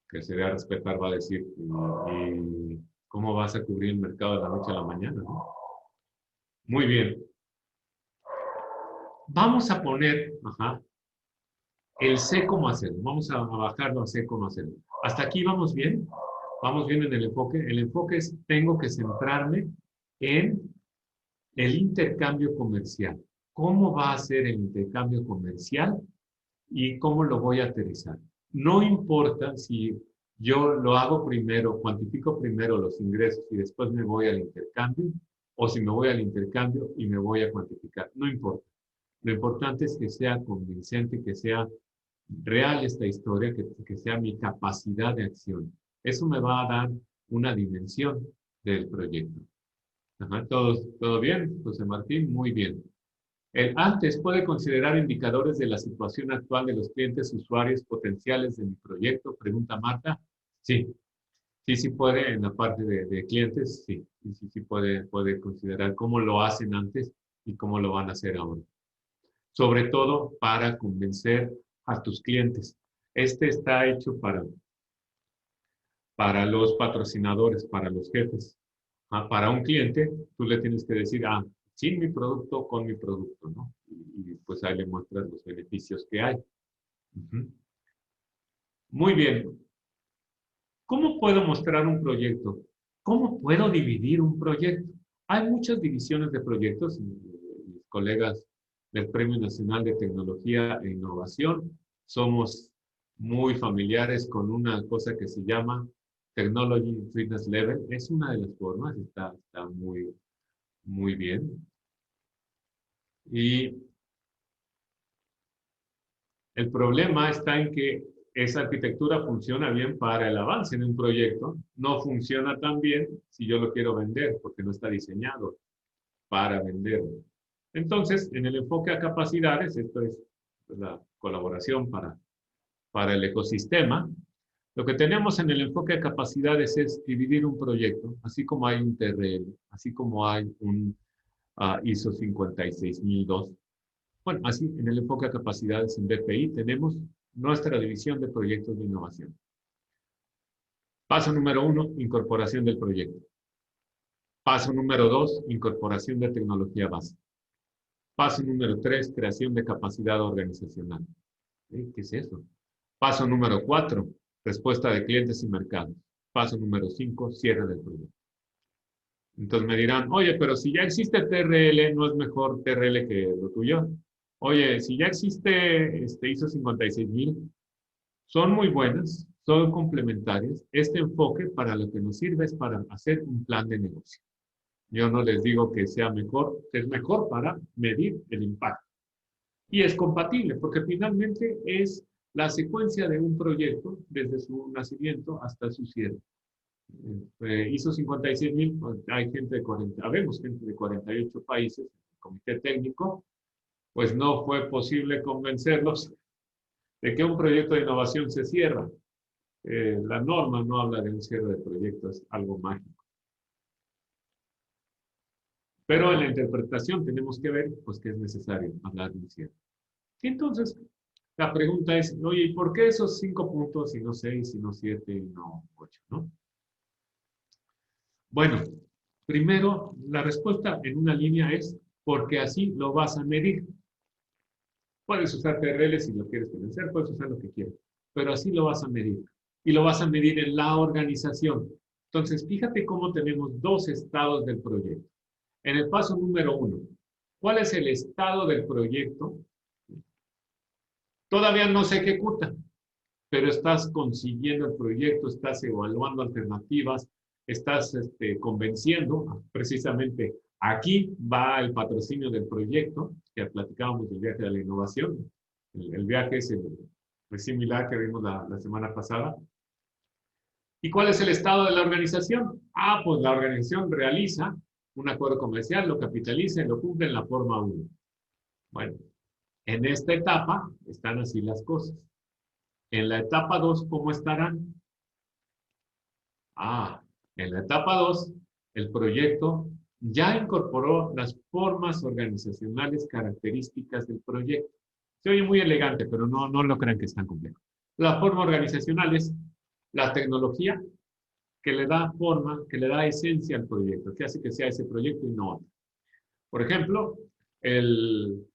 que se dé a respetar va a decir, ¿y cómo vas a cubrir el mercado de la noche a la mañana? ¿No? Muy bien. Vamos a poner, el sé cómo hacerlo. Vamos a bajarlo a sé cómo hacerlo. ¿Hasta aquí vamos bien? Vamos bien en el enfoque. El enfoque es, tengo que centrarme en el intercambio comercial. ¿Cómo va a ser el intercambio comercial y cómo lo voy a aterrizar? No importa si yo lo hago primero, cuantifico primero los ingresos y después me voy al intercambio, o si me voy al intercambio y me voy a cuantificar. No importa. Lo importante es que sea convincente, que sea real esta historia, que sea mi capacidad de acción. Eso me va a dar una dimensión del proyecto. ¿Todo bien, José Martín? Muy bien. El antes puede considerar indicadores de la situación actual de los clientes usuarios potenciales de mi proyecto, pregunta Marta. Sí, sí puede en la parte de clientes, sí puede considerar cómo lo hacen antes y cómo lo van a hacer ahora. Sobre todo para convencer a tus clientes. Este está hecho para los patrocinadores, para los jefes. Para un cliente, tú le tienes que decir, sin mi producto, con mi producto, ¿no? Y pues ahí le muestras los beneficios que hay. Muy bien. ¿Cómo puedo mostrar un proyecto? ¿Cómo puedo dividir un proyecto? Hay muchas divisiones de proyectos. Mis colegas del Premio Nacional de Tecnología e Innovación somos muy familiares con una cosa que se llama Technology Fitness Level. Es una de las formas, está muy bien. Y el problema está en que esa arquitectura funciona bien para el avance en un proyecto, no funciona tan bien si yo lo quiero vender, porque no está diseñado para venderlo. Entonces, en el enfoque a capacidades, esto es la colaboración para el ecosistema, lo que tenemos en el enfoque a capacidades es dividir un proyecto, así como hay un TRL, así como hay un ISO 56002. Bueno, así en el enfoque a capacidades en BPI tenemos nuestra división de proyectos de innovación. Paso número 1, incorporación del proyecto. Paso número 2, incorporación de tecnología base. Paso número 3, creación de capacidad organizacional. ¿Qué es eso? Paso número 4, respuesta de clientes y mercados. Paso número 5, cierre del proyecto. Entonces me dirán, oye, pero si ya existe TRL, ¿no es mejor TRL que lo tuyo? Oye, si ya existe ISO 56000, son muy buenas, son complementarias. Este enfoque para lo que nos sirve es para hacer un plan de negocio. Yo no les digo que sea mejor, es mejor para medir el impacto. Y es compatible, porque finalmente es la secuencia de un proyecto desde su nacimiento hasta su cierre. ISO 56000, pues, hay gente de 40, habemos gente de 48 países, el comité técnico, pues no fue posible convencerlos de que un proyecto de innovación se cierra. La norma no habla de un cierre de proyecto, es algo mágico. Pero en la interpretación tenemos que ver pues, que es necesario hablar de un cierre. Y entonces, la pregunta es, oye, ¿y por qué esos 5 puntos y no 6, y no 7, y no 8, no? Bueno, primero, la respuesta en una línea es porque así lo vas a medir. Puedes usar TRL si lo quieres convencer, puedes usar lo que quieras, pero así lo vas a medir. Y lo vas a medir en la organización. Entonces, fíjate cómo tenemos dos estados del proyecto. En el paso número 1, ¿cuál es el estado del proyecto? Todavía no se ejecuta, pero estás consiguiendo el proyecto, estás evaluando alternativas, estás convenciendo. Precisamente aquí va el patrocinio del proyecto, que platicábamos del viaje de la innovación. El viaje es similar que vimos la semana pasada. ¿Y cuál es el estado de la organización? Pues la organización realiza un acuerdo comercial, lo capitaliza y lo cumple en la forma 1. Bueno, en esta etapa están así las cosas. En la etapa 2, ¿cómo estarán? En la etapa 2, el proyecto ya incorporó las formas organizacionales características del proyecto. Se oye muy elegante, pero no lo crean que es tan complejo. La forma organizacional es la tecnología que le da forma, que le da esencia al proyecto, que hace que sea ese proyecto y no otro. Por ejemplo, el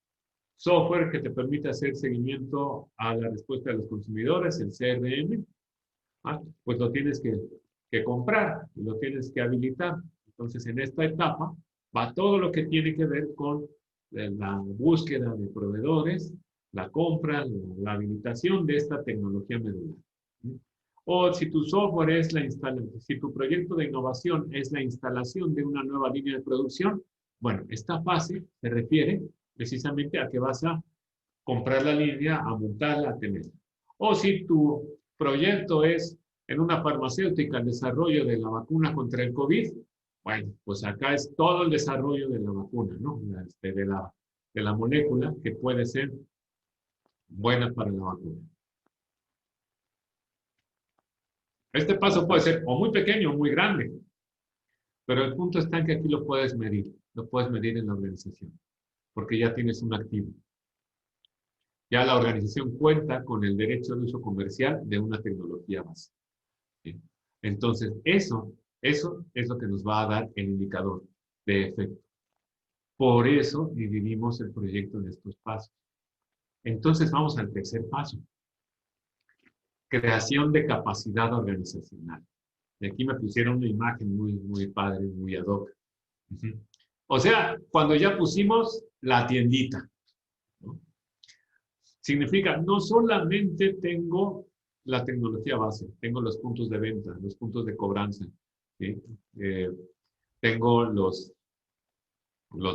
software que te permite hacer seguimiento a la respuesta de los consumidores, el CRM, pues lo tienes que comprar y lo tienes que habilitar. Entonces, en esta etapa va todo lo que tiene que ver con la búsqueda de proveedores, la compra, la habilitación de esta tecnología medular. O si tu software es la instalación, si tu proyecto de innovación es la instalación de una nueva línea de producción, bueno, esta fase se refiere precisamente a que vas a comprar la línea, a montarla, a tenerla. O si tu proyecto es en una farmacéutica el desarrollo de la vacuna contra el COVID, bueno, pues acá es todo el desarrollo de la vacuna, ¿no? De la molécula que puede ser buena para la vacuna. Este paso puede ser o muy pequeño o muy grande, pero el punto está en que aquí lo puedes medir en la organización, porque ya tienes un activo. Ya la organización cuenta con el derecho de uso comercial de una tecnología base. ¿Sí? Entonces, eso es lo que nos va a dar el indicador de efecto. Por eso dividimos el proyecto en estos pasos. Entonces, vamos al tercer paso. Creación de capacidad organizacional. Y aquí me pusieron una imagen muy padre, muy ad hoc. O sea, cuando ya pusimos la tiendita, ¿no? Significa, no solamente tengo la tecnología base, tengo los puntos de venta, los puntos de cobranza, ¿sí? Tengo los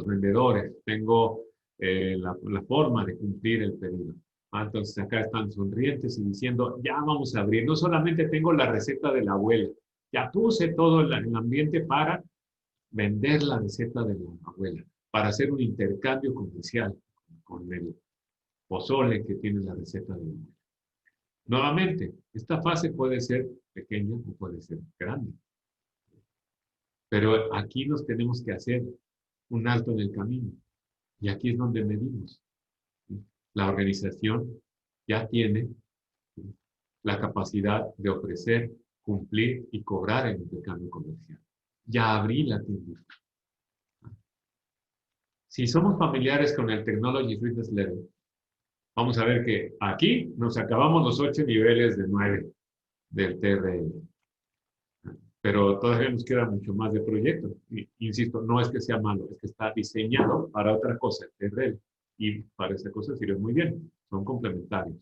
vendedores, tengo la forma de cumplir el pedido. Entonces acá están sonrientes y diciendo, ya vamos a abrir. No solamente tengo la receta de la abuela, ya puse todo el ambiente para vender la receta de la abuela, para hacer un intercambio comercial con el pozole que tiene la receta de la abuela. Nuevamente, esta fase puede ser pequeña o puede ser grande, pero aquí nos tenemos que hacer un alto en el camino y aquí es donde medimos. La organización ya tiene la capacidad de ofrecer, cumplir y cobrar el intercambio comercial. Ya abrí la tienda. Si somos familiares con el Technology Fitness Level, vamos a ver que aquí nos acabamos los 8 niveles de 9 del TRL. Pero todavía nos queda mucho más de proyecto. Insisto, no es que sea malo, es que está diseñado para otra cosa, el TRL. Y para esa cosa sirve muy bien. Son complementarios.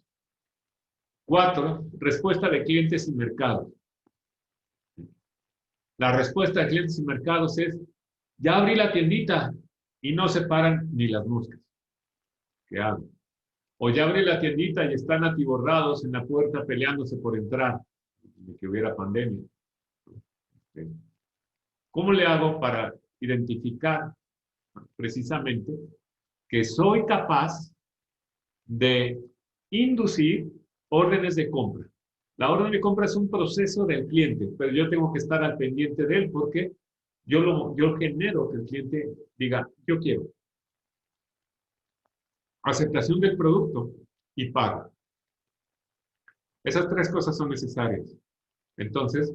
4, respuesta de clientes y mercados. La respuesta de clientes y mercados es, ya abrí la tiendita y no se paran ni las moscas. ¿Qué hago? O ya abrí la tiendita y están atiborrados en la puerta peleándose por entrar, de que hubiera pandemia. ¿Cómo le hago para identificar precisamente que soy capaz de inducir órdenes de compra? La orden de compra es un proceso del cliente, pero yo tengo que estar al pendiente de él porque yo genero que el cliente diga, yo quiero. Aceptación del producto y pago. Esas 3 cosas son necesarias. Entonces,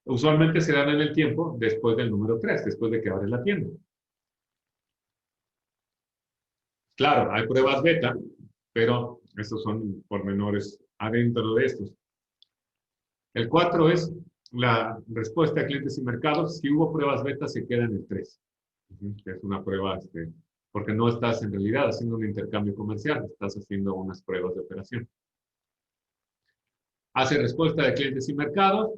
usualmente se dan en el tiempo después del número 3, después de que abres la tienda. Claro, hay pruebas beta, pero estos son pormenores adentro de estos. El 4 es la respuesta a clientes y mercados. Si hubo pruebas beta, se queda en el 3. Es una prueba, porque no estás en realidad haciendo un intercambio comercial, estás haciendo unas pruebas de operación. Hace respuesta de clientes y mercados.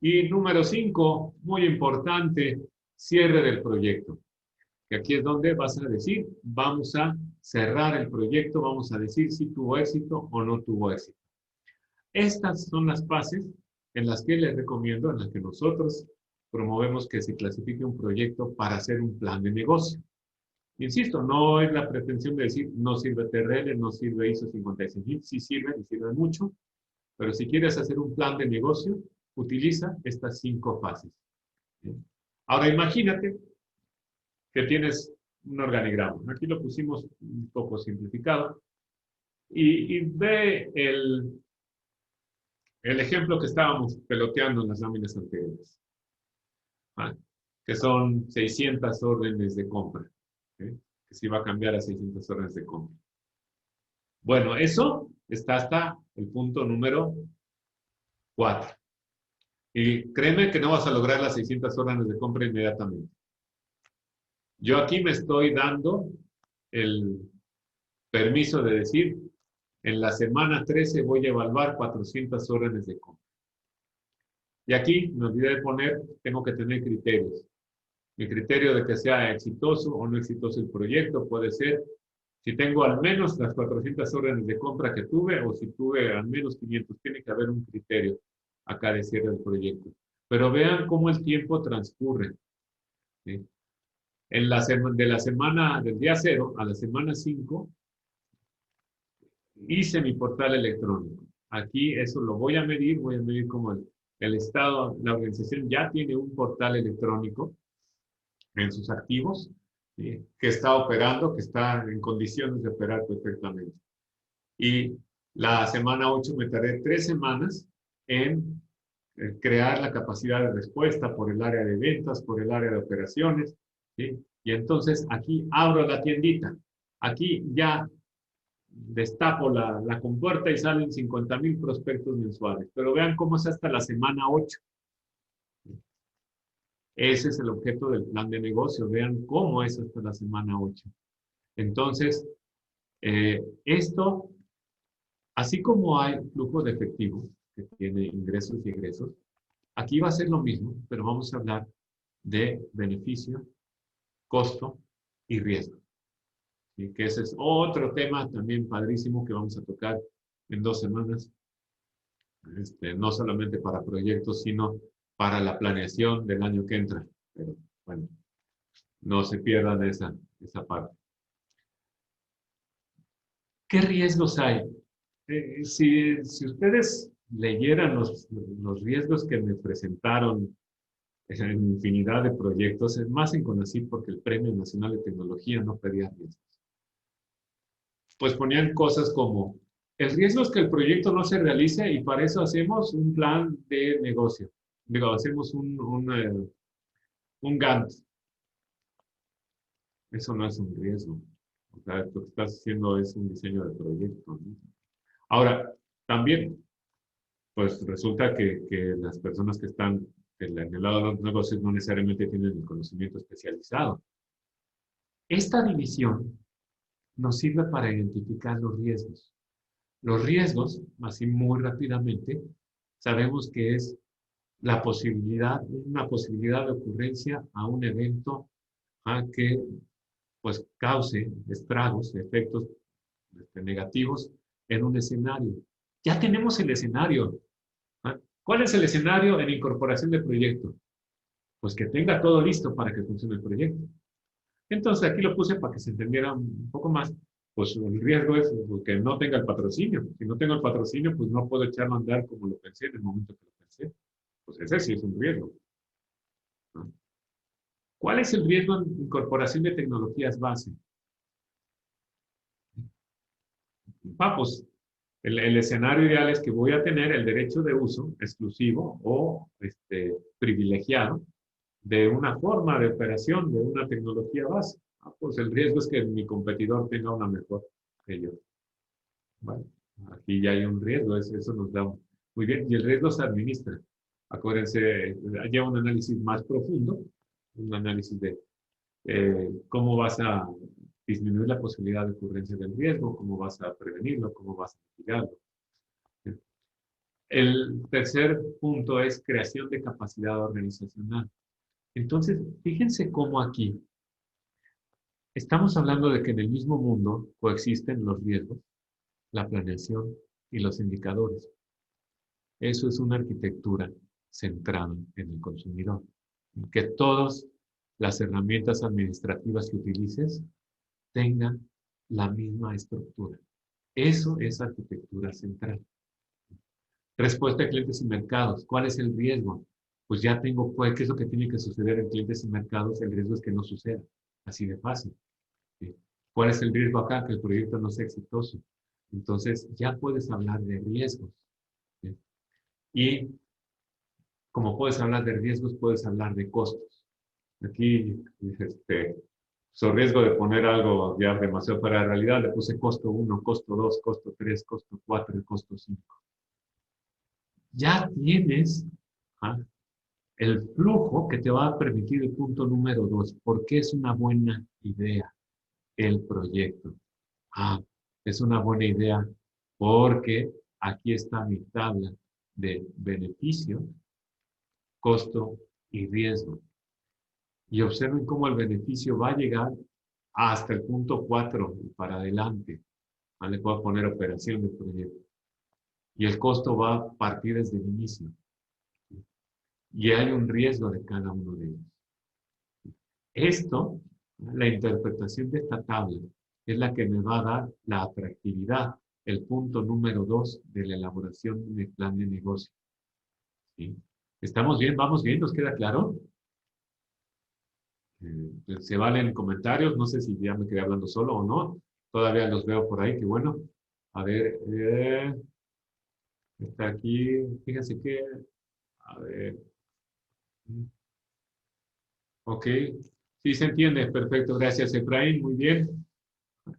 Y número 5, muy importante, cierre del proyecto. Que aquí es donde vas a decir, vamos a cerrar el proyecto, vamos a decir si tuvo éxito o no tuvo éxito. Estas son las fases en las que les recomiendo, en las que nosotros promovemos que se clasifique un proyecto para hacer un plan de negocio. Insisto, no es la pretensión de decir no sirve TRL, no sirve ISO 56000, sí sirve y sirve mucho, pero si quieres hacer un plan de negocio, utiliza estas 5 fases. Ahora imagínate que tienes un organigrama. Aquí lo pusimos un poco simplificado. Y ve el ejemplo que estábamos peloteando en las láminas anteriores, que son 600 órdenes de compra, que se iba a cambiar a 600 órdenes de compra. Bueno, eso está hasta el punto número 4. Y créeme que no vas a lograr las 600 órdenes de compra inmediatamente. Yo aquí me estoy dando el permiso de decir, en la semana 13 voy a evaluar 400 órdenes de compra. Y aquí me olvidé de poner, tengo que tener criterios. Mi criterio de que sea exitoso o no exitoso el proyecto puede ser si tengo al menos las 400 órdenes de compra que tuve o si tuve al menos 500. Tiene que haber un criterio acá de cierre del proyecto. Pero vean cómo el tiempo transcurre. ¿Sí? De la semana, del día 0 a la semana 5, hice mi portal electrónico. Aquí eso lo voy a medir como el Estado, la organización ya tiene un portal electrónico en sus activos, ¿sí? Que está operando, que está en condiciones de operar perfectamente. Y la semana 8 me tardé 3 semanas en crear la capacidad de respuesta por el área de ventas, por el área de operaciones, ¿sí? Y entonces aquí abro la tiendita. Aquí ya destapo la compuerta y salen 50,000 prospectos mensuales. Pero vean cómo es hasta la semana 8. Ese es el objeto del plan de negocio. Vean cómo es hasta la semana 8. Entonces, esto, así como hay flujo de efectivo que tiene ingresos y egresos, aquí va a ser lo mismo, pero vamos a hablar de beneficio, costo y riesgo. y que ese es otro tema también padrísimo que vamos a tocar en 2 semanas, no solamente para proyectos, sino para la planeación del año que entra. Pero bueno, no se pierdan esa parte. ¿Qué riesgos hay? Si ustedes leyeran los riesgos que me presentaron en infinidad de proyectos, es más en CONACYT porque el Premio Nacional de Tecnología no pedía riesgos. Pues ponían cosas como, el riesgo es que el proyecto no se realice y para eso hacemos un plan de negocio. Digo, hacemos un Gantt. Eso no es un riesgo. O sea, lo que estás haciendo es un diseño de proyecto, ¿no? Ahora, también, pues resulta que las personas que están en el lado de los negocios no necesariamente tienen el conocimiento especializado. Esta división nos sirve para identificar los riesgos. Los riesgos, así muy rápidamente, sabemos que es una posibilidad de ocurrencia a un evento que pues cause estragos, efectos negativos en un escenario. Ya tenemos el escenario. ¿Cuál es el escenario en incorporación de proyecto? Pues que tenga todo listo para que funcione el proyecto. Entonces aquí lo puse para que se entendiera un poco más. Pues el riesgo es que no tenga el patrocinio. Si no tengo el patrocinio, pues no puedo echarlo a andar como lo pensé en el momento que lo pensé. Pues ese sí es un riesgo, ¿no? ¿Cuál es el riesgo en incorporación de tecnologías base? Pues el escenario ideal es que voy a tener el derecho de uso exclusivo o privilegiado de una forma de operación de una tecnología base. Pues el riesgo es que mi competidor tenga una mejor que yo. Bueno, aquí ya hay un riesgo, eso nos da muy bien. Y el riesgo se administra. Acuérdense, lleva un análisis más profundo, un análisis de cómo vas a disminuir la posibilidad de ocurrencia del riesgo, cómo vas a prevenirlo, cómo vas a mitigarlo. El tercer punto es creación de capacidad organizacional. Entonces, fíjense cómo aquí estamos hablando de que en el mismo mundo coexisten los riesgos, la planeación y los indicadores. Eso es una arquitectura centrada en el consumidor. Que todas las herramientas administrativas que utilices tengan la misma estructura. Eso es arquitectura central. Respuesta a clientes y mercados. ¿Cuál es el riesgo? Pues ya tengo, ¿qué es lo que tiene que suceder en clientes y mercados? El riesgo es que no suceda. Así de fácil. ¿Sí? ¿Cuál es el riesgo acá? Que el proyecto no sea exitoso. Entonces, ya puedes hablar de riesgos. ¿Sí? Y como puedes hablar de riesgos, puedes hablar de costos. Aquí, su riesgo de poner algo ya demasiado para la realidad, le puse costo 1, costo 2, costo 3, costo 4 y costo 5. Ya tienes ¿ah? el flujo que te va a permitir el punto número 2. ¿Por qué es una buena idea el proyecto? Es una buena idea porque aquí está mi tabla de beneficio, costo y riesgo. Y observen cómo el beneficio va a llegar hasta el punto 4 y para adelante. Le puedo poner operación de proyecto. Y el costo va a partir desde el inicio. Y hay un riesgo de cada uno de ellos. Esto, la interpretación de esta tabla, es la que me va a dar la atractividad, el punto número 2 de la elaboración del plan de negocio. ¿Sí? ¿Estamos bien? ¿Vamos bien? ¿Nos queda claro? Se valen comentarios, no sé si ya me quedé hablando solo o no. Todavía los veo por ahí, que bueno. A ver, está aquí, fíjense que, a ver, ok, sí se entiende, perfecto, gracias Efraín, muy bien.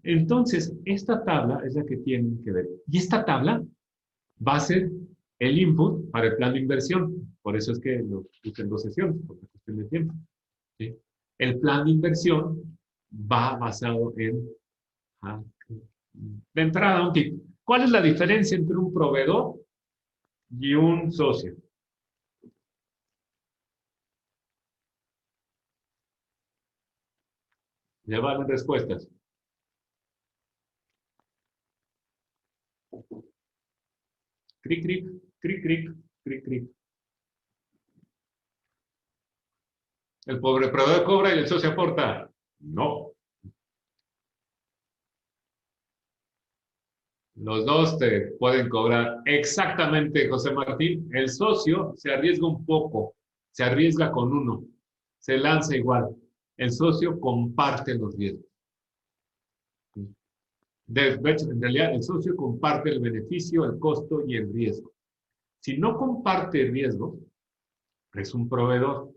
Entonces, esta tabla es la que tienen que ver. Y esta tabla va a ser el input para el plan de inversión. Por eso es que lo puse en 2 sesiones, por la cuestión de tiempo. ¿Sí? El plan de inversión va basado en, ah, de entrada, un tip. ¿Cuál es la diferencia entre un proveedor y un socio? Ya van respuestas. Cric, cric, cric, cric, cric, cric. El pobre proveedor cobra y el socio aporta. No. Los dos te pueden cobrar exactamente, José Martín. El socio se arriesga un poco, se arriesga con uno, se lanza igual. El socio comparte los riesgos. De hecho, en realidad, el socio comparte el beneficio, el costo y el riesgo. Si no comparte riesgos, es un proveedor.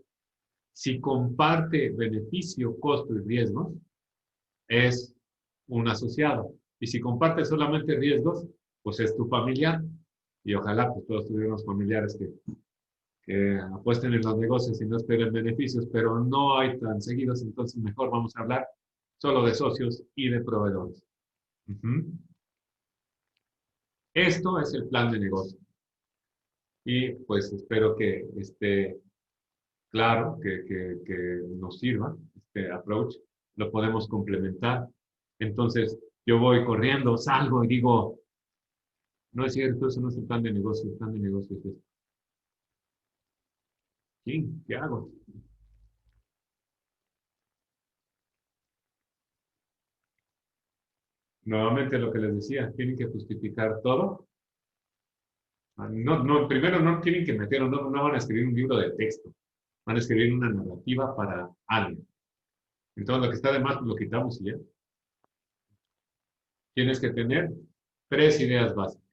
Si comparte beneficio, costo y riesgos, es un asociado. Y si comparte solamente riesgos, pues es tu familiar. Y ojalá pues, todos tuviéramos familiares que apuesten en los negocios y no esperen beneficios, pero no hay tan seguidos, entonces mejor vamos a hablar solo de socios y de proveedores. Esto es el plan de negocio. Y pues espero que esté claro, que nos sirva este approach. Lo podemos complementar. Entonces, yo voy corriendo, salgo y digo, no es cierto, eso no es el plan de negocio, el plan de negocio es esto. ¿Sí? ¿Qué hago? Nuevamente lo que les decía, tienen que justificar todo. No, no, primero no tienen que meter, no van a escribir un libro de texto, van a escribir una narrativa para alguien. Entonces lo que está de más lo quitamos y ya. Tienes que tener tres ideas básicas.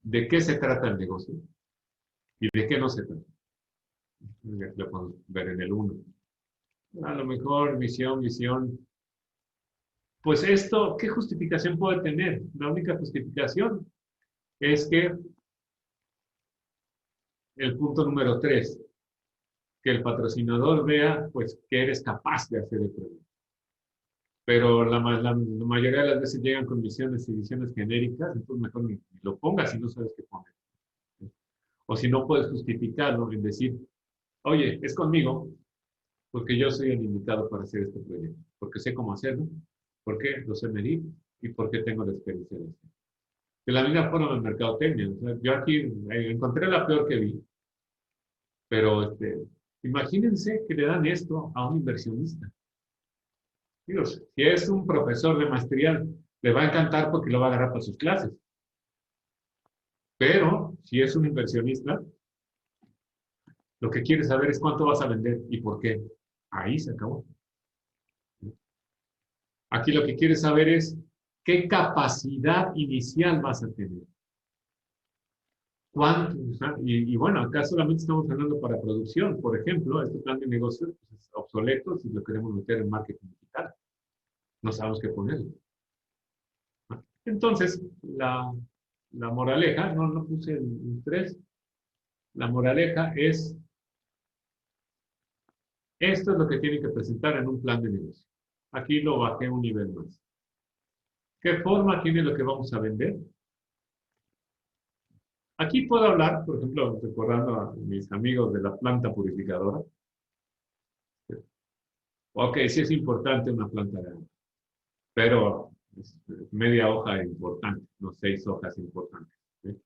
¿De qué se trata el negocio? ¿Y de qué no se trata? Lo podemos ver en el uno. A lo mejor visión. Pues esto, ¿qué justificación puede tener? La única justificación es que el punto número 3, que el patrocinador vea pues que eres capaz de hacer el proyecto. Pero la mayoría de las veces llegan con misiones y visiones genéricas, entonces mejor ni lo pongas si no sabes qué poner. O si no puedes justificarlo en decir, oye, es conmigo porque yo soy el indicado para hacer este proyecto, porque sé cómo hacerlo, porque lo sé medir y porque tengo la experiencia de hacerlo. De la misma forma en mercadotecnia. O sea, yo aquí encontré la peor que vi, pero imagínense que le dan esto a un inversionista. Digo, si es un profesor de maestría, le va a encantar porque lo va a agarrar para sus clases. Pero si es un inversionista, lo que quiere saber es cuánto vas a vender y por qué. Ahí se acabó. Aquí lo que quiere saber es qué capacidad inicial vas a tener. ¿Cuánto? Y bueno, acá solamente estamos hablando para producción. Por ejemplo, este plan de negocios pues, es obsoleto si lo queremos meter en marketing digital. No sabemos qué ponerle. Entonces, la moraleja, no puse el 3, la moraleja es, esto es lo que tiene que presentar en un plan de negocio. Aquí lo bajé un nivel más. ¿Qué forma tiene lo que vamos a vender? Aquí puedo hablar, por ejemplo, recordando a mis amigos de la planta purificadora. Ok, sí es importante una planta de agua, pero es media hoja importante, no 6 hojas importantes. ¿Sí?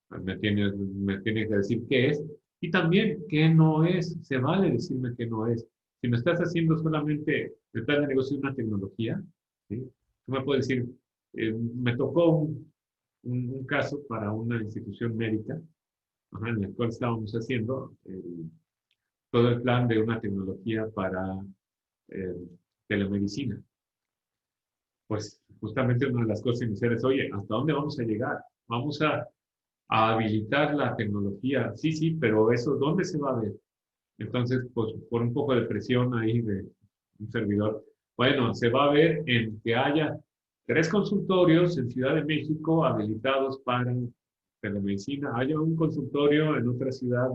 Me tienes que decir qué es y también qué no es. Se vale decirme qué no es. Si me estás haciendo solamente el plan de negocio de una tecnología, ¿sí? Tú me puedes decir, me tocó un caso para una institución médica, ajá, en el cual estábamos haciendo todo el plan de una tecnología para eh, telemedicina. Pues justamente una de las cosas iniciales, oye, ¿hasta dónde vamos a llegar? Vamos a habilitar la tecnología. Sí, sí, pero eso, ¿dónde se va a ver? Entonces, pues por un poco de presión ahí de un servidor, bueno, se va a ver en que haya 3 consultorios en Ciudad de México habilitados para telemedicina, haya un consultorio en otra ciudad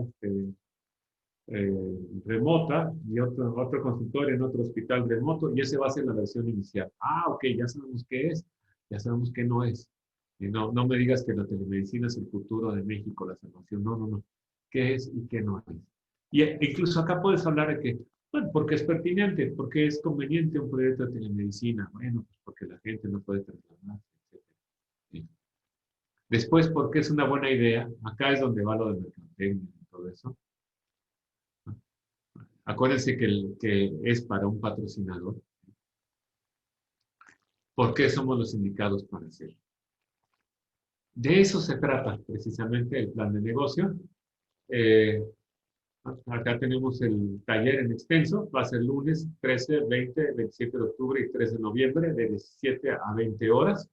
remota y otro consultorio en otro hospital remoto y ese va a ser la versión inicial. Ah, ok, ya sabemos qué es, ya sabemos qué no es. Y no me digas que la telemedicina es el futuro de México, la salvación. No, no, no. ¿Qué es y qué no es? Y incluso acá puedes hablar de que, bueno, porque es pertinente, porque es conveniente un proyecto de telemedicina. Bueno, pues porque la gente no puede trasladarse, etc. ¿Sí? Después, ¿por qué es una buena idea? Acá es donde va lo de mercadotecnia y todo eso. Acuérdense que es para un patrocinador. ¿Por qué somos los indicados para hacerlo? De eso se trata precisamente el plan de negocio. Eh, Acá tenemos el taller en extenso, va a ser lunes 13, 20, 27 de octubre y 3 de noviembre, de 17 a 20 horas.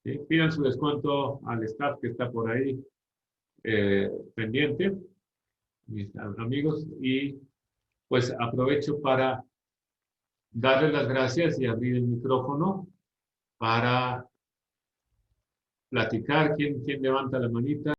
¿Sí? Pidan su descuento al staff que está por ahí pendiente, mis amigos, y pues aprovecho para darles las gracias y abrir el micrófono para platicar. ¿Quién levanta la manita?